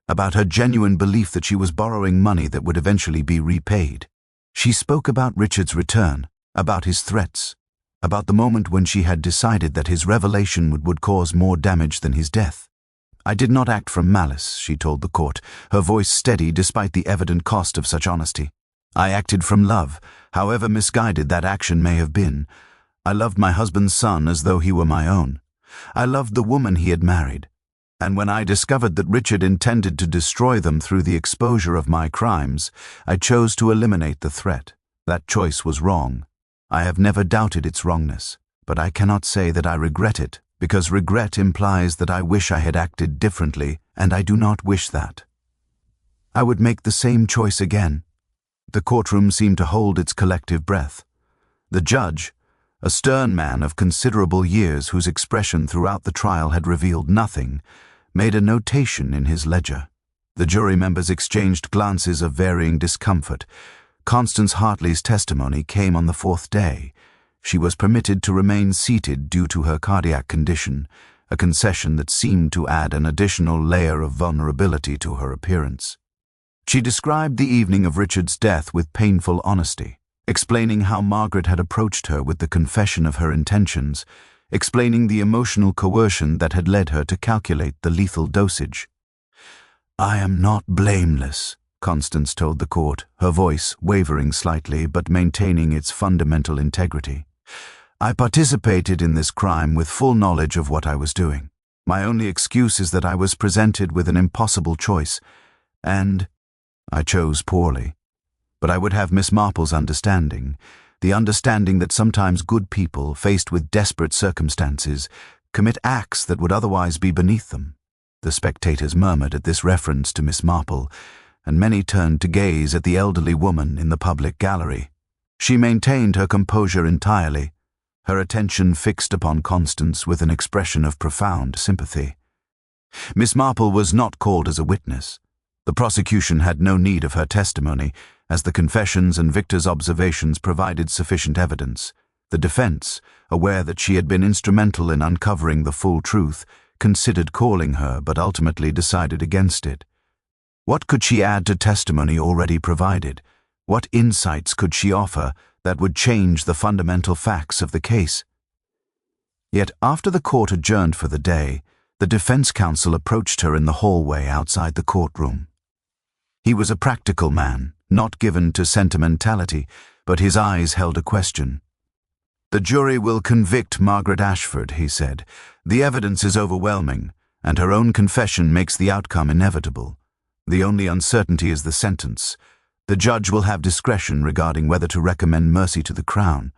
about her genuine belief that she was borrowing money that would eventually be repaid. She spoke about Richard's return, about his threats, about the moment when she had decided that his revelation would cause more damage than his death. "I did not act from malice," she told the court, her voice steady despite the evident cost of such honesty. "I acted from love, however misguided that action may have been. I loved my husband's son as though he were my own. I loved the woman he had married. And when I discovered that Richard intended to destroy them through the exposure of my crimes, I chose to eliminate the threat. That choice was wrong. I have never doubted its wrongness, but I cannot say that I regret it, because regret implies that I wish I had acted differently, and I do not wish that. I would make the same choice again." The courtroom seemed to hold its collective breath. The judge, a stern man of considerable years whose expression throughout the trial had revealed nothing, made a notation in his ledger. The jury members exchanged glances of varying discomfort. Constance Hartley's testimony came on the 4th day. She was permitted to remain seated due to her cardiac condition, a concession that seemed to add an additional layer of vulnerability to her appearance. She described the evening of Richard's death with painful honesty, explaining how Margaret had approached her with the confession of her intentions, explaining the emotional coercion that had led her to calculate the lethal dosage. "I am not blameless," Constance told the court, her voice wavering slightly but maintaining its fundamental integrity. "I participated in this crime with full knowledge of what I was doing. My only excuse is that I was presented with an impossible choice, and I chose poorly. But I would have Miss Marple's understanding, the understanding that sometimes good people, faced with desperate circumstances, commit acts that would otherwise be beneath them." The spectators murmured at this reference to Miss Marple, and many turned to gaze at the elderly woman in the public gallery. She maintained her composure entirely, her attention fixed upon Constance with an expression of profound sympathy. Miss Marple was not called as a witness. The prosecution had no need of her testimony, as the confessions and Victor's observations provided sufficient evidence. The defense, aware that she had been instrumental in uncovering the full truth, considered calling her but ultimately decided against it. What could she add to testimony already provided? What insights could she offer that would change the fundamental facts of the case? Yet after the court adjourned for the day, the defense counsel approached her in the hallway outside the courtroom. He was a practical man, not given to sentimentality, but his eyes held a question. "The jury will convict Margaret Ashford," he said. "The evidence is overwhelming, and her own confession makes the outcome inevitable. The only uncertainty is the sentence. The judge will have discretion regarding whether to recommend mercy to the Crown.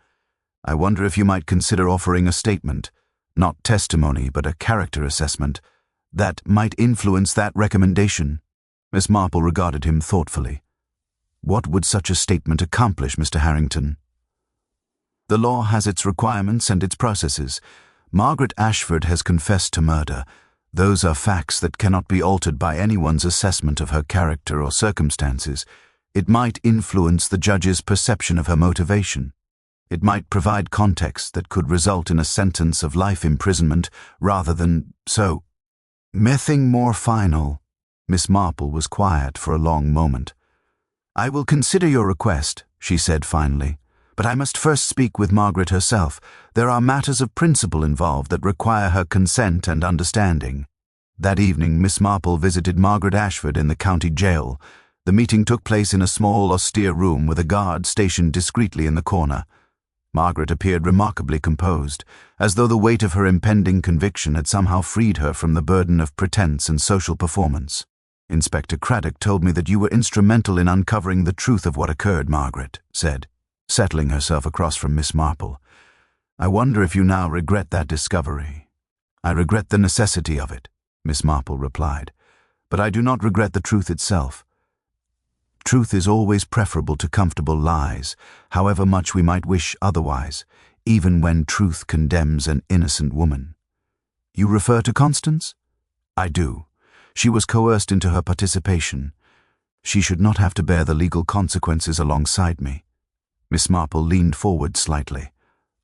I wonder if you might consider offering a statement, not testimony but a character assessment, that might influence that recommendation." Miss Marple regarded him thoughtfully. "What would such a statement accomplish, Mr. Harrington?" "The law has its requirements and its processes. Margaret Ashford has confessed to murder. Those are facts that cannot be altered by anyone's assessment of her character or circumstances. It might influence the judge's perception of her motivation. It might provide context that could result in a sentence of life imprisonment rather than so. Nothing more final." Miss Marple was quiet for a long moment. "I will consider your request," she said finally, "but I must first speak with Margaret herself. There are matters of principle involved that require her consent and understanding." That evening, Miss Marple visited Margaret Ashford in the county jail. The meeting took place in a small, austere room with a guard stationed discreetly in the corner. Margaret appeared remarkably composed, as though the weight of her impending conviction had somehow freed her from the burden of pretense and social performance. "Inspector Craddock told me that you were instrumental in uncovering the truth of what occurred," Margaret said, settling herself across from Miss Marple. "I wonder if you now regret that discovery." "I regret the necessity of it," Miss Marple replied, "but I do not regret the truth itself. Truth is always preferable to comfortable lies, however much we might wish otherwise, even when truth condemns an innocent woman." "You refer to Constance?" "I do. She was coerced into her participation. She should not have to bear the legal consequences alongside me. Miss Marple leaned forward slightly.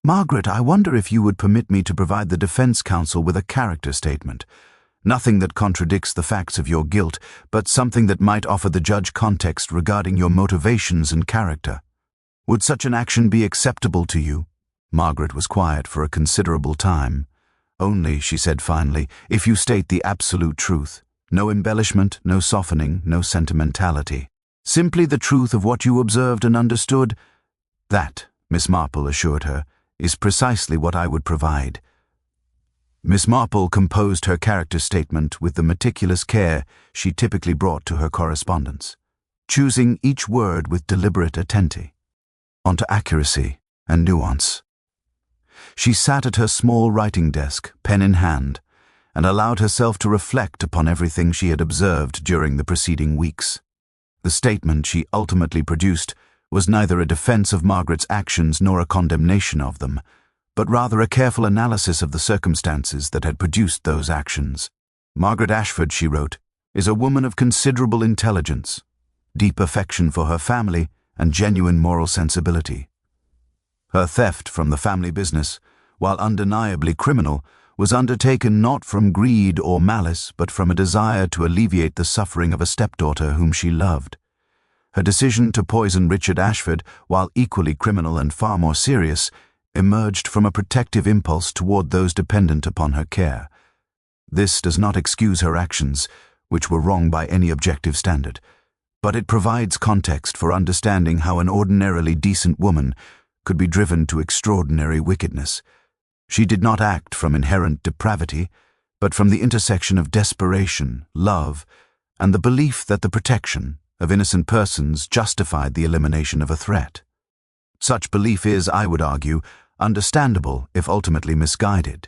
Margaret, I wonder if you would permit me to provide the defense counsel with a character statement. Nothing that contradicts the facts of your guilt, but something that might offer the judge context regarding your motivations and character. Would such an action be acceptable to you? Margaret was quiet for a considerable time. Only, she said finally, if you state the absolute truth. No embellishment, no softening, no sentimentality. Simply the truth of what you observed and understood. That, Miss Marple assured her, is precisely what I would provide. Miss Marple composed her character statement with the meticulous care she typically brought to her correspondence, choosing each word with deliberate attention, onto accuracy and nuance. She sat at her small writing desk, pen in hand, and allowed herself to reflect upon everything she had observed during the preceding weeks. The statement she ultimately produced was neither a defense of Margaret's actions nor a condemnation of them, but rather a careful analysis of the circumstances that had produced those actions. Margaret Ashford, she wrote, is a woman of considerable intelligence, deep affection for her family, and genuine moral sensibility. Her theft from the family business, while undeniably criminal, was undertaken not from greed or malice, but from a desire to alleviate the suffering of a stepdaughter whom she loved. Her decision to poison Richard Ashford, while equally criminal and far more serious, emerged from a protective impulse toward those dependent upon her care. This does not excuse her actions, which were wrong by any objective standard, but it provides context for understanding how an ordinarily decent woman could be driven to extraordinary wickedness. She did not act from inherent depravity, but from the intersection of desperation, love, and the belief that the protection of innocent persons justified the elimination of a threat. Such belief is, I would argue, understandable if ultimately misguided.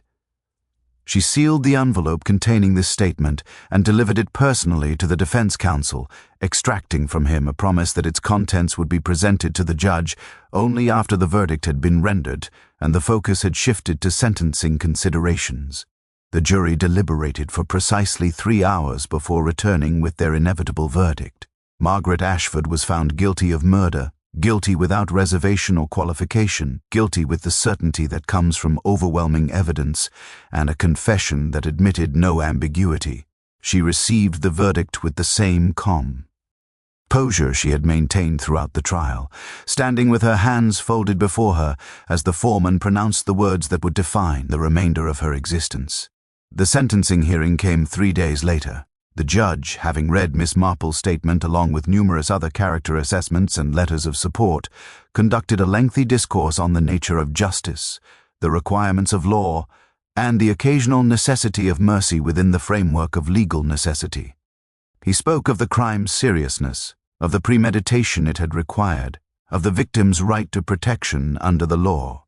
She sealed the envelope containing this statement and delivered it personally to the defense counsel, extracting from him a promise that its contents would be presented to the judge only after the verdict had been rendered and the focus had shifted to sentencing considerations. The jury deliberated for precisely 3 hours before returning with their inevitable verdict. Margaret Ashford was found guilty of murder, guilty without reservation or qualification, guilty with the certainty that comes from overwhelming evidence and a confession that admitted no ambiguity. She received the verdict with the same calm composure she had maintained throughout the trial, standing with her hands folded before her as the foreman pronounced the words that would define the remainder of her existence. The sentencing hearing came 3 days later. The judge, having read Miss Marple's statement along with numerous other character assessments and letters of support, conducted a lengthy discourse on the nature of justice, the requirements of law, and the occasional necessity of mercy within the framework of legal necessity. He spoke of the crime's seriousness, of the premeditation it had required, of the victim's right to protection under the law.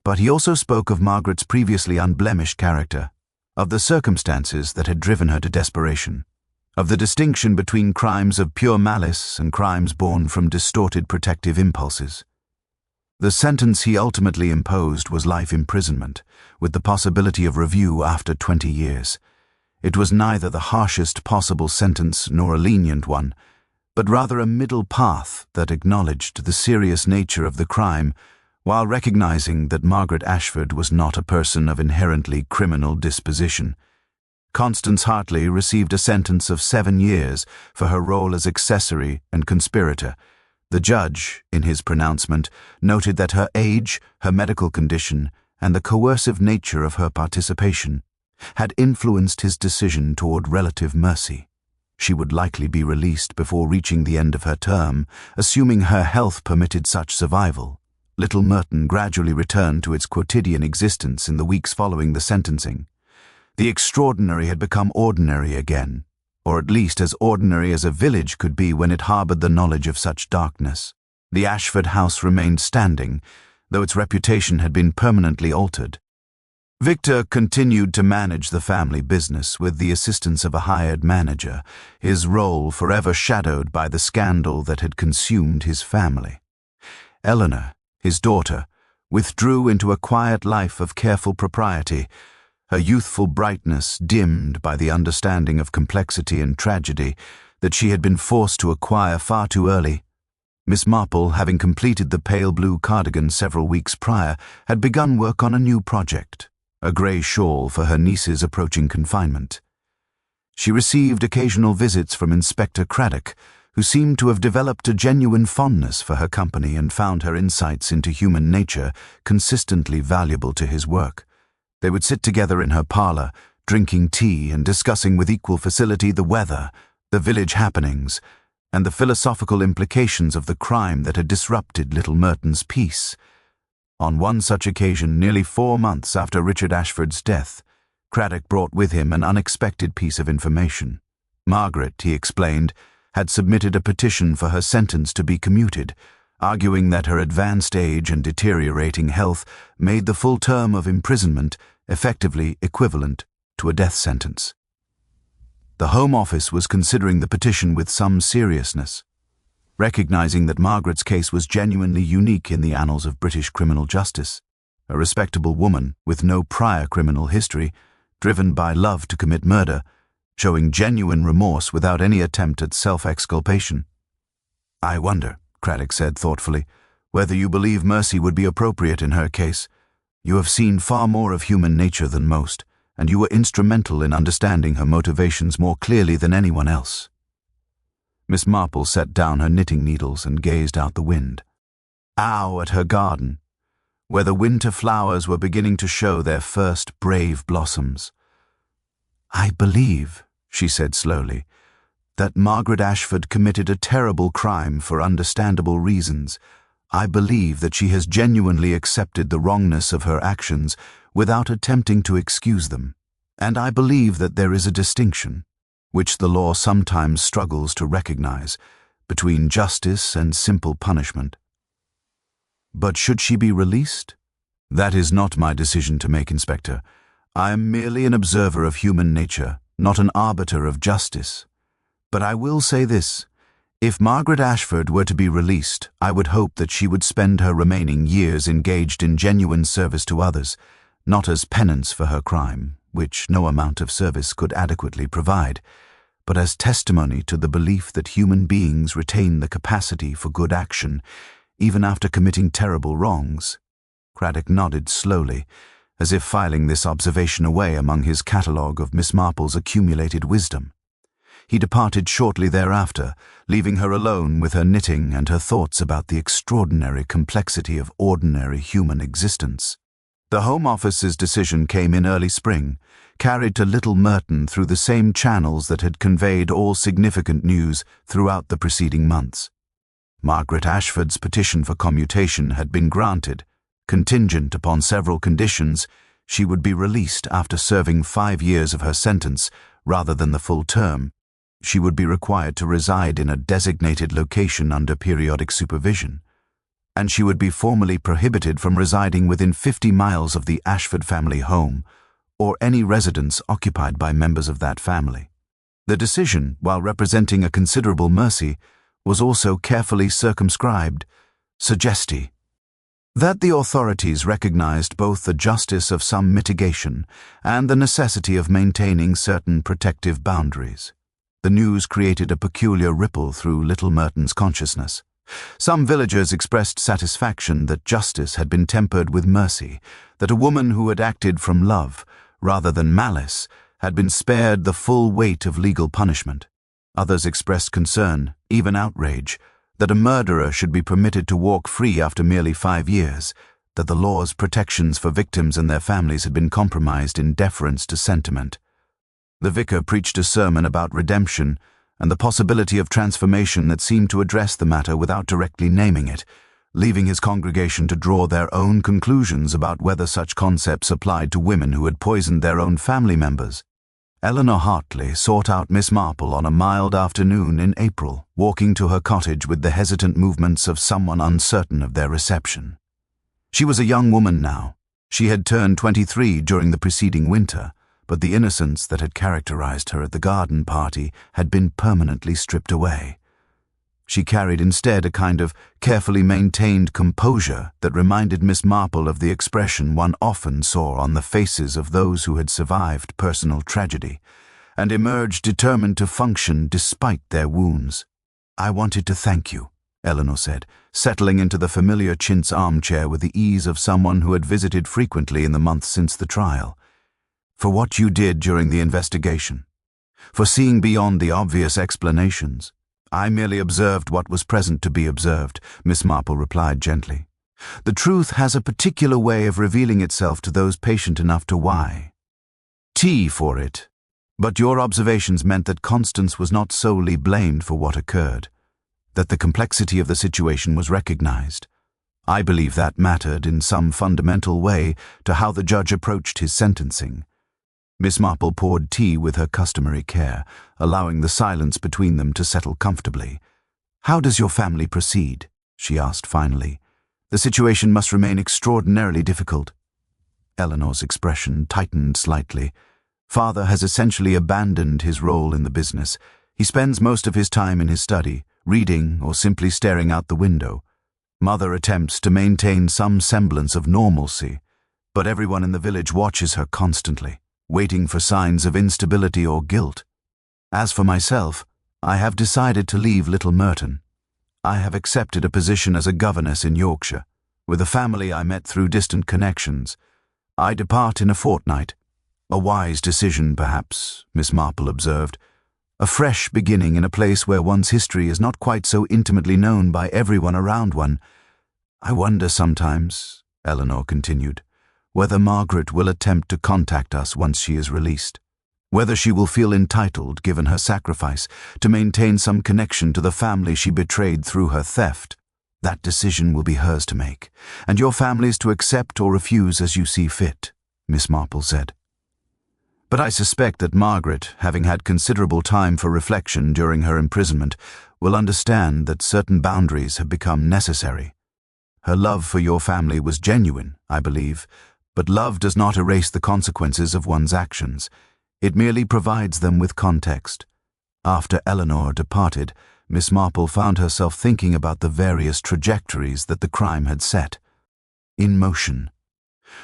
But he also spoke of Margaret's previously unblemished character, of the circumstances that had driven her to desperation, of the distinction between crimes of pure malice and crimes born from distorted protective impulses. The sentence he ultimately imposed was life imprisonment, with the possibility of review after 20 years. It was neither the harshest possible sentence nor a lenient one, but rather a middle path that acknowledged the serious nature of the crime while recognizing that Margaret Ashford was not a person of inherently criminal disposition. Constance Hartley received a sentence of 7 years for her role as accessory and conspirator. The judge, in his pronouncement, noted that her age, her medical condition, and the coercive nature of her participation had influenced his decision toward relative mercy. She would likely be released before reaching the end of her term, assuming her health permitted such survival. Little Merton gradually returned to its quotidian existence in the weeks following the sentencing. The extraordinary had become ordinary again, or at least as ordinary as a village could be when it harbored the knowledge of such darkness. The Ashford house remained standing, though its reputation had been permanently altered. Victor continued to manage the family business with the assistance of a hired manager, his role forever shadowed by the scandal that had consumed his family. Eleanor, his daughter, withdrew into a quiet life of careful propriety, her youthful brightness dimmed by the understanding of complexity and tragedy that she had been forced to acquire far too early. Miss Marple, having completed the pale blue cardigan several weeks prior, had begun work on a new project, a grey shawl for her niece's approaching confinement. She received occasional visits from Inspector Craddock, who seemed to have developed a genuine fondness for her company and found her insights into human nature consistently valuable to his work. They would sit together in her parlour, drinking tea and discussing with equal facility the weather, the village happenings, and the philosophical implications of the crime that had disrupted little Merton's peace. On one such occasion, nearly 4 months after Richard Ashford's death, Craddock brought with him an unexpected piece of information. Margaret, he explained, had submitted a petition for her sentence to be commuted, arguing that her advanced age and deteriorating health made the full term of imprisonment effectively equivalent to a death sentence. The Home Office was considering the petition with some seriousness, recognizing that Margaret's case was genuinely unique in the annals of British criminal justice. A respectable woman with no prior criminal history, driven by love to commit murder, showing genuine remorse without any attempt at self-exculpation. "I wonder," Craddock said thoughtfully, "whether you believe mercy would be appropriate in her case. You have seen far more of human nature than most, and you were instrumental in understanding her motivations more clearly than anyone else." Miss Marple set down her knitting needles and gazed out the wind. At her garden, where the winter flowers were beginning to show their first brave blossoms. "I believe," she said slowly, "that Margaret Ashford committed a terrible crime for understandable reasons. I believe that she has genuinely accepted the wrongness of her actions without attempting to excuse them. And I believe that there is a distinction, which the law sometimes struggles to recognize, between justice and simple punishment. But should she be released? That is not my decision to make, Inspector. I am merely an observer of human nature, not an arbiter of justice. But I will say this. If Margaret Ashford were to be released, I would hope that she would spend her remaining years engaged in genuine service to others, not as penance for her crime, which no amount of service could adequately provide, but as testimony to the belief that human beings retain the capacity for good action, even after committing terrible wrongs." Craddock nodded slowly, as if filing this observation away among his catalogue of Miss Marple's accumulated wisdom. He departed shortly thereafter, leaving her alone with her knitting and her thoughts about the extraordinary complexity of ordinary human existence. The Home Office's decision came in early spring, carried to Little Merton through the same channels that had conveyed all significant news throughout the preceding months. Margaret Ashford's petition for commutation had been granted. Contingent upon several conditions, she would be released after serving 5 years of her sentence rather than the full term. She would be required to reside in a designated location under periodic supervision, and she would be formally prohibited from residing within 50 miles of the Ashford family home or any residence occupied by members of that family. The decision, while representing a considerable mercy, was also carefully circumscribed, suggesting that the authorities recognized both the justice of some mitigation and the necessity of maintaining certain protective boundaries. The news created a peculiar ripple through Little Merton's consciousness. Some villagers expressed satisfaction that justice had been tempered with mercy, that a woman who had acted from love, rather than malice, had been spared the full weight of legal punishment. Others expressed concern, even outrage, that a murderer should be permitted to walk free after merely 5 years, that the law's protections for victims and their families had been compromised in deference to sentiment. The vicar preached a sermon about redemption and the possibility of transformation that seemed to address the matter without directly naming it, leaving his congregation to draw their own conclusions about whether such concepts applied to women who had poisoned their own family members. Eleanor Hartley sought out Miss Marple on a mild afternoon in April, walking to her cottage with the hesitant movements of someone uncertain of their reception. She was a young woman now. She had turned 23 during the preceding winter, but the innocence that had characterized her at the garden party had been permanently stripped away. She carried instead a kind of carefully maintained composure that reminded Miss Marple of the expression one often saw on the faces of those who had survived personal tragedy, and emerged determined to function despite their wounds. "I wanted to thank you," Eleanor said, settling into the familiar chintz armchair with the ease of someone who had visited frequently in the months since the trial, "for what you did during the investigation, for seeing beyond the obvious explanations." "I merely observed what was present to be observed," Miss Marple replied gently. "The truth has a particular way of revealing itself to those patient enough to why. Tea for it. But your observations meant that Constance was not solely blamed for what occurred, that the complexity of the situation was recognized. I believe that mattered in some fundamental way to how the judge approached his sentencing." Miss Marple poured tea with her customary care, allowing the silence between them to settle comfortably. "How does your family proceed?" she asked finally. "The situation must remain extraordinarily difficult." Eleanor's expression tightened slightly. "Father has essentially abandoned his role in the business. He spends most of his time in his study, reading or simply staring out the window. Mother attempts to maintain some semblance of normalcy, but everyone in the village watches her constantly, waiting for signs of instability or guilt. As for myself, I have decided to leave Little Merton. I have accepted a position as a governess in Yorkshire, with a family I met through distant connections. I depart in a fortnight." "A wise decision, perhaps," Miss Marple observed. "A fresh beginning in a place where one's history is not quite so intimately known by everyone around one. I wonder sometimes," Eleanor continued, "whether Margaret will attempt to contact us once she is released. Whether she will feel entitled, given her sacrifice, to maintain some connection to the family she betrayed through her theft. That decision will be hers to make, and your family's to accept or refuse as you see fit," Miss Marple said. "But I suspect that Margaret, having had considerable time for reflection during her imprisonment, will understand that certain boundaries have become necessary. Her love for your family was genuine, I believe, but love does not erase the consequences of one's actions. It merely provides them with context." After Eleanor departed, Miss Marple found herself thinking about the various trajectories that the crime had set in motion.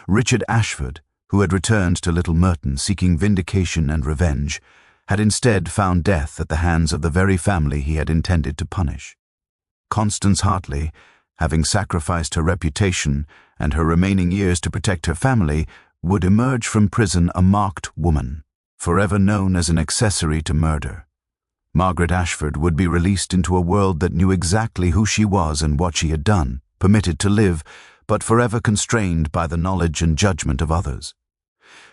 Richard Ashford, who had returned to Little Merton seeking vindication and revenge, had instead found death at the hands of the very family he had intended to punish. Constance Hartley, having sacrificed her reputation and her remaining years to protect her family, would emerge from prison a marked woman, forever known as an accessory to murder. Margaret Ashford would be released into a world that knew exactly who she was and what she had done, permitted to live, but forever constrained by the knowledge and judgment of others.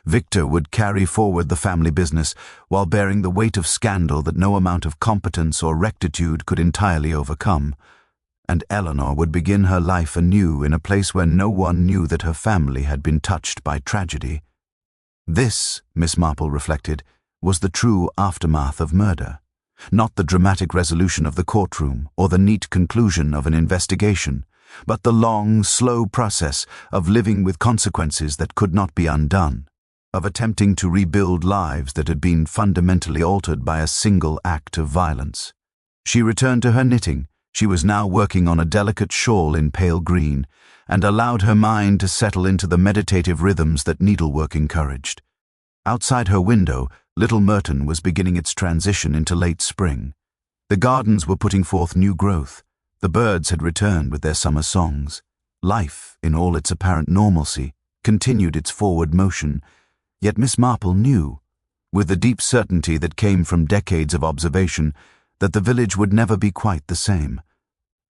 Victor would carry forward the family business while bearing the weight of scandal that no amount of competence or rectitude could entirely overcome. And Eleanor would begin her life anew in a place where no one knew that her family had been touched by tragedy. This, Miss Marple reflected, was the true aftermath of murder, not the dramatic resolution of the courtroom or the neat conclusion of an investigation, but the long, slow process of living with consequences that could not be undone, of attempting to rebuild lives that had been fundamentally altered by a single act of violence. She returned to her knitting. She was now working on a delicate shawl in pale green, and allowed her mind to settle into the meditative rhythms that needlework encouraged. Outside her window, Little Merton was beginning its transition into late spring. The gardens were putting forth new growth. The birds had returned with their summer songs. Life, in all its apparent normalcy, continued its forward motion. Yet Miss Marple knew, with the deep certainty that came from decades of observation, that the village would never be quite the same.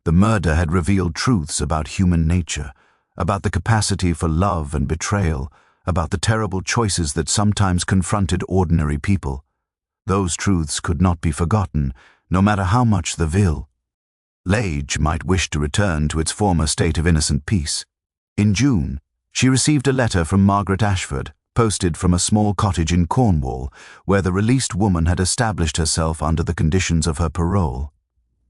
The murder had revealed truths about human nature, about the capacity for love and betrayal, about the terrible choices that sometimes confronted ordinary people. Those truths could not be forgotten, no matter how much the village might wish to return to its former state of innocent peace. In June, she received a letter from Margaret Ashford, posted from a small cottage in Cornwall, where the released woman had established herself under the conditions of her parole.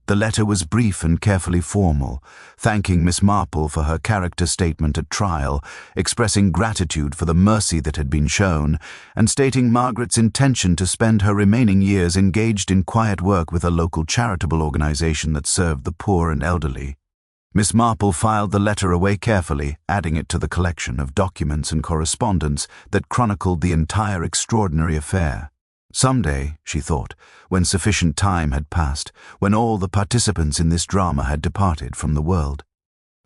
The letter was brief and carefully formal, thanking Miss Marple for her character statement at trial, expressing gratitude for the mercy that had been shown, and stating Margaret's intention to spend her remaining years engaged in quiet work with a local charitable organization that served the poor and elderly. Miss Marple filed the letter away carefully, adding it to the collection of documents and correspondence that chronicled the entire extraordinary affair. Someday, she thought, when sufficient time had passed, when all the participants in this drama had departed from the world,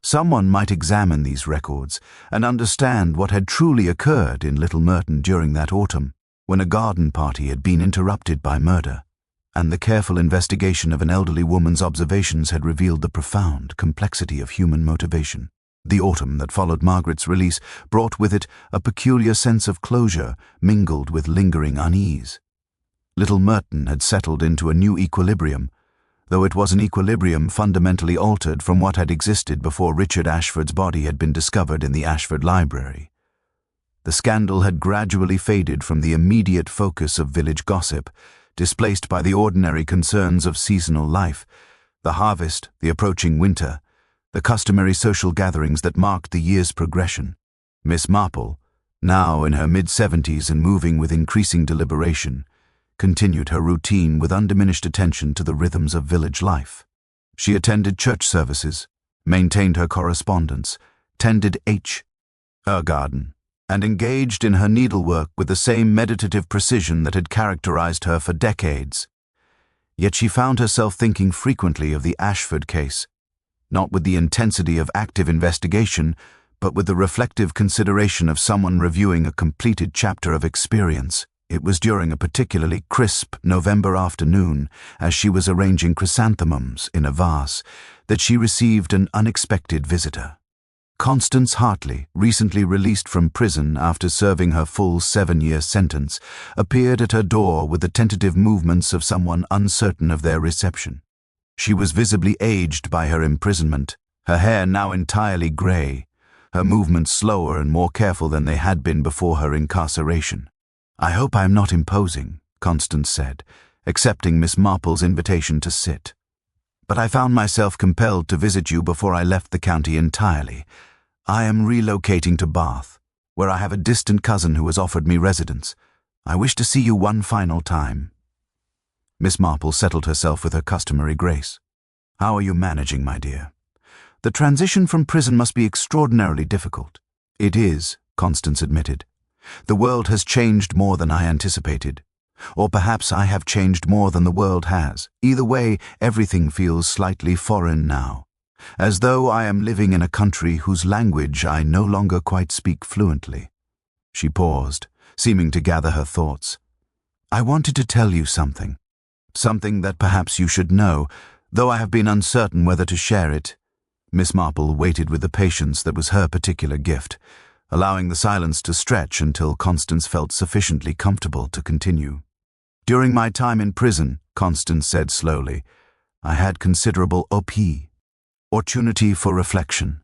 someone might examine these records and understand what had truly occurred in Little Merton during that autumn, when a garden party had been interrupted by murder, and the careful investigation of an elderly woman's observations had revealed the profound complexity of human motivation. The autumn that followed Margaret's release brought with it a peculiar sense of closure mingled with lingering unease. Little Merton had settled into a new equilibrium, though it was an equilibrium fundamentally altered from what had existed before Richard Ashford's body had been discovered in the Ashford Library. The scandal had gradually faded from the immediate focus of village gossip, displaced by the ordinary concerns of seasonal life, the harvest, the approaching winter, the customary social gatherings that marked the year's progression. Miss Marple, now in her mid-70s and moving with increasing deliberation, continued her routine with undiminished attention to the rhythms of village life. She attended church services, maintained her correspondence, tended her garden, and engaged in her needlework with the same meditative precision that had characterized her for decades. Yet she found herself thinking frequently of the Ashford case, not with the intensity of active investigation, but with the reflective consideration of someone reviewing a completed chapter of experience. It was during a particularly crisp November afternoon, as she was arranging chrysanthemums in a vase, that she received an unexpected visitor. Constance Hartley, recently released from prison after serving her full 7-year sentence, appeared at her door with the tentative movements of someone uncertain of their reception. She was visibly aged by her imprisonment, her hair now entirely grey, her movements slower and more careful than they had been before her incarceration. "I hope I am not imposing," Constance said, accepting Miss Marple's invitation to sit. "But I found myself compelled to visit you before I left the county entirely. I am relocating to Bath, where I have a distant cousin who has offered me residence. I wish to see you one final time." Miss Marple settled herself with her customary grace. "How are you managing, my dear?" "The transition from prison must be extraordinarily difficult." "It is," Constance admitted. "The world has changed more than I anticipated. Or perhaps I have changed more than the world has. Either way, everything feels slightly foreign now, as though I am living in a country whose language I no longer quite speak fluently." She paused, seeming to gather her thoughts. "I wanted to tell you something that perhaps you should know, though I have been uncertain whether to share it." Miss Marple waited with the patience that was her particular gift, allowing the silence to stretch until Constance felt sufficiently comfortable to continue. "During my time in prison," Constance said slowly, "I had considerable opportunity for reflection.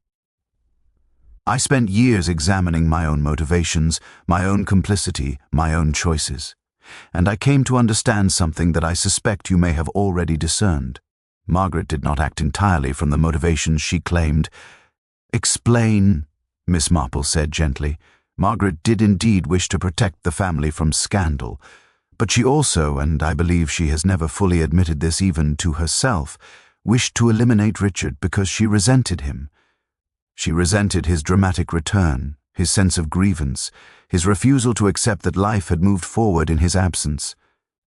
I spent years examining my own motivations, my own complicity, my own choices, and I came to understand something that I suspect you may have already discerned. Margaret did not act entirely from the motivations she claimed." "Explain," Miss Marple said gently. "Margaret did indeed wish to protect the family from scandal, but she also, and I believe she has never fully admitted this even to herself, wished to eliminate Richard because she resented him. She resented his dramatic return, his sense of grievance, his refusal to accept that life had moved forward in his absence.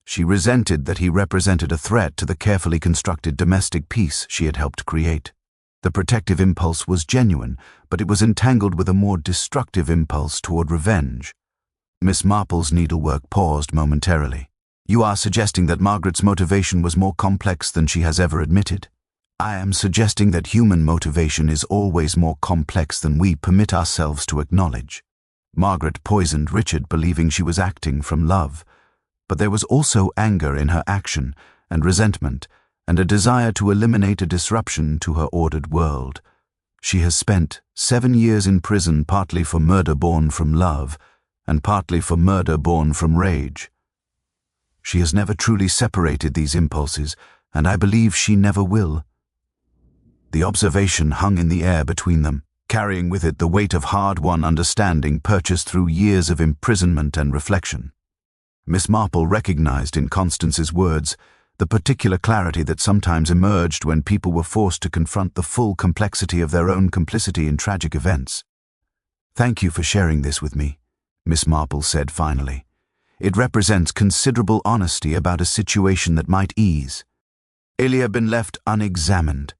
She resented that he represented a threat to the carefully constructed domestic peace she had helped create. The protective impulse was genuine, but it was entangled with a more destructive impulse toward revenge." Miss Marple's needlework paused momentarily. "You are suggesting that Margaret's motivation was more complex than she has ever admitted?" "I am suggesting that human motivation is always more complex than we permit ourselves to acknowledge. Margaret poisoned Richard believing she was acting from love, but there was also anger in her action and resentment, and a desire to eliminate a disruption to her ordered world. She has spent 7 years in prison partly for murder born from love, and partly for murder born from rage. She has never truly separated these impulses, and I believe she never will." The observation hung in the air between them, carrying with it the weight of hard-won understanding purchased through years of imprisonment and reflection. Miss Marple recognized in Constance's words the particular clarity that sometimes emerged when people were forced to confront the full complexity of their own complicity in tragic events. "Thank you for sharing this with me," Miss Marple said finally. It represents considerable honesty about a situation that might ease. Elia been left unexamined.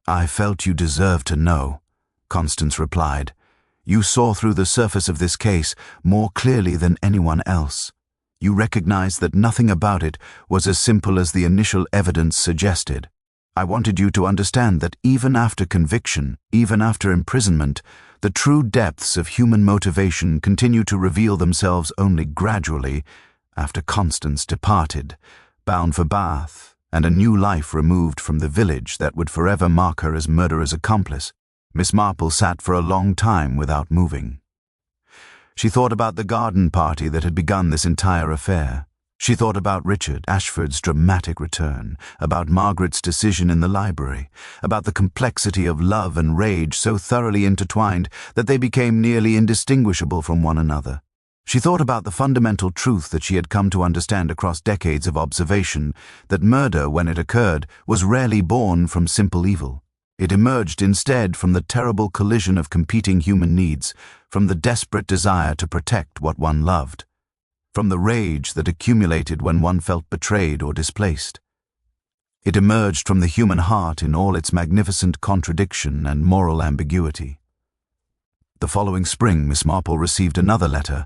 I felt you deserved to know, Constance replied. You saw through the surface of this case more clearly than anyone else. You recognized that nothing about it was as simple as the initial evidence suggested. I wanted you to understand that even after conviction, even after imprisonment, the true depths of human motivation continue to reveal themselves only gradually after Constance departed, bound for Bath, and a new life removed from the village that would forever mark her as murderer's accomplice. Miss Marple sat for a long time without moving. She thought about the garden party that had begun this entire affair. She thought about Richard Ashford's dramatic return, about Margaret's decision in the library, about the complexity of love and rage so thoroughly intertwined that they became nearly indistinguishable from one another. She thought about the fundamental truth that she had come to understand across decades of observation, that murder, when it occurred, was rarely born from simple evil. It emerged instead from the terrible collision of competing human needs, from the desperate desire to protect what one loved, from the rage that accumulated when one felt betrayed or displaced. It emerged from the human heart in all its magnificent contradiction and moral ambiguity. The following spring, Miss Marple received another letter,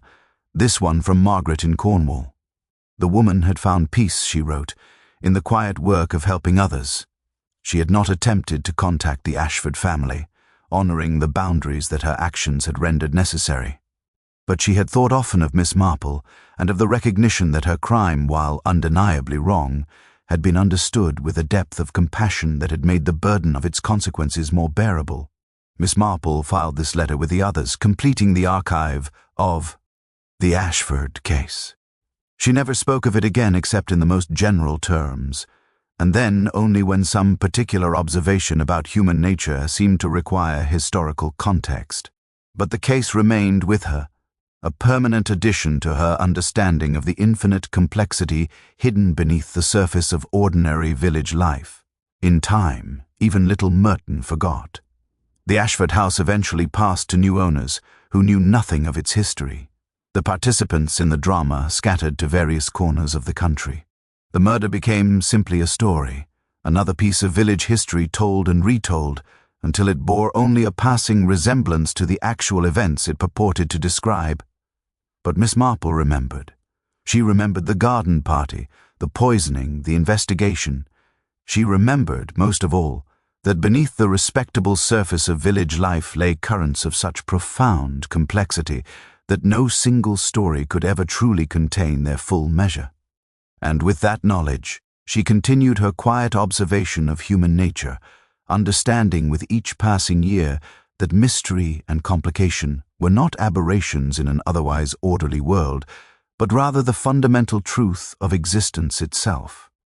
this one from Margaret in Cornwall. The woman had found peace, she wrote, in the quiet work of helping others. She had not attempted to contact the Ashford family, honoring the boundaries that her actions had rendered necessary. But she had thought often of Miss Marple and of the recognition that her crime, while undeniably wrong, had been understood with a depth of compassion that had made the burden of its consequences more bearable. Miss Marple filed this letter with the others, completing the archive of the Ashford case. She never spoke of it again except in the most general terms, and then only when some particular observation about human nature seemed to require historical context. But the case remained with her, a permanent addition to her understanding of the infinite complexity hidden beneath the surface of ordinary village life. In time, even little Merton forgot. The Ashford house eventually passed to new owners who knew nothing of its history. The participants in the drama scattered to various corners of the country. The murder became simply a story, another piece of village history told and retold, until it bore only a passing resemblance to the actual events it purported to describe. But Miss Marple remembered. She remembered the garden party, the poisoning, the investigation. She remembered, most of all, that beneath the respectable surface of village life lay currents of such profound complexity that no single story could ever truly contain their full measure. And with that knowledge, she continued her quiet observation of human nature, understanding with each passing year that mystery and complication were not aberrations in an otherwise orderly world, but rather the fundamental truth of existence itself.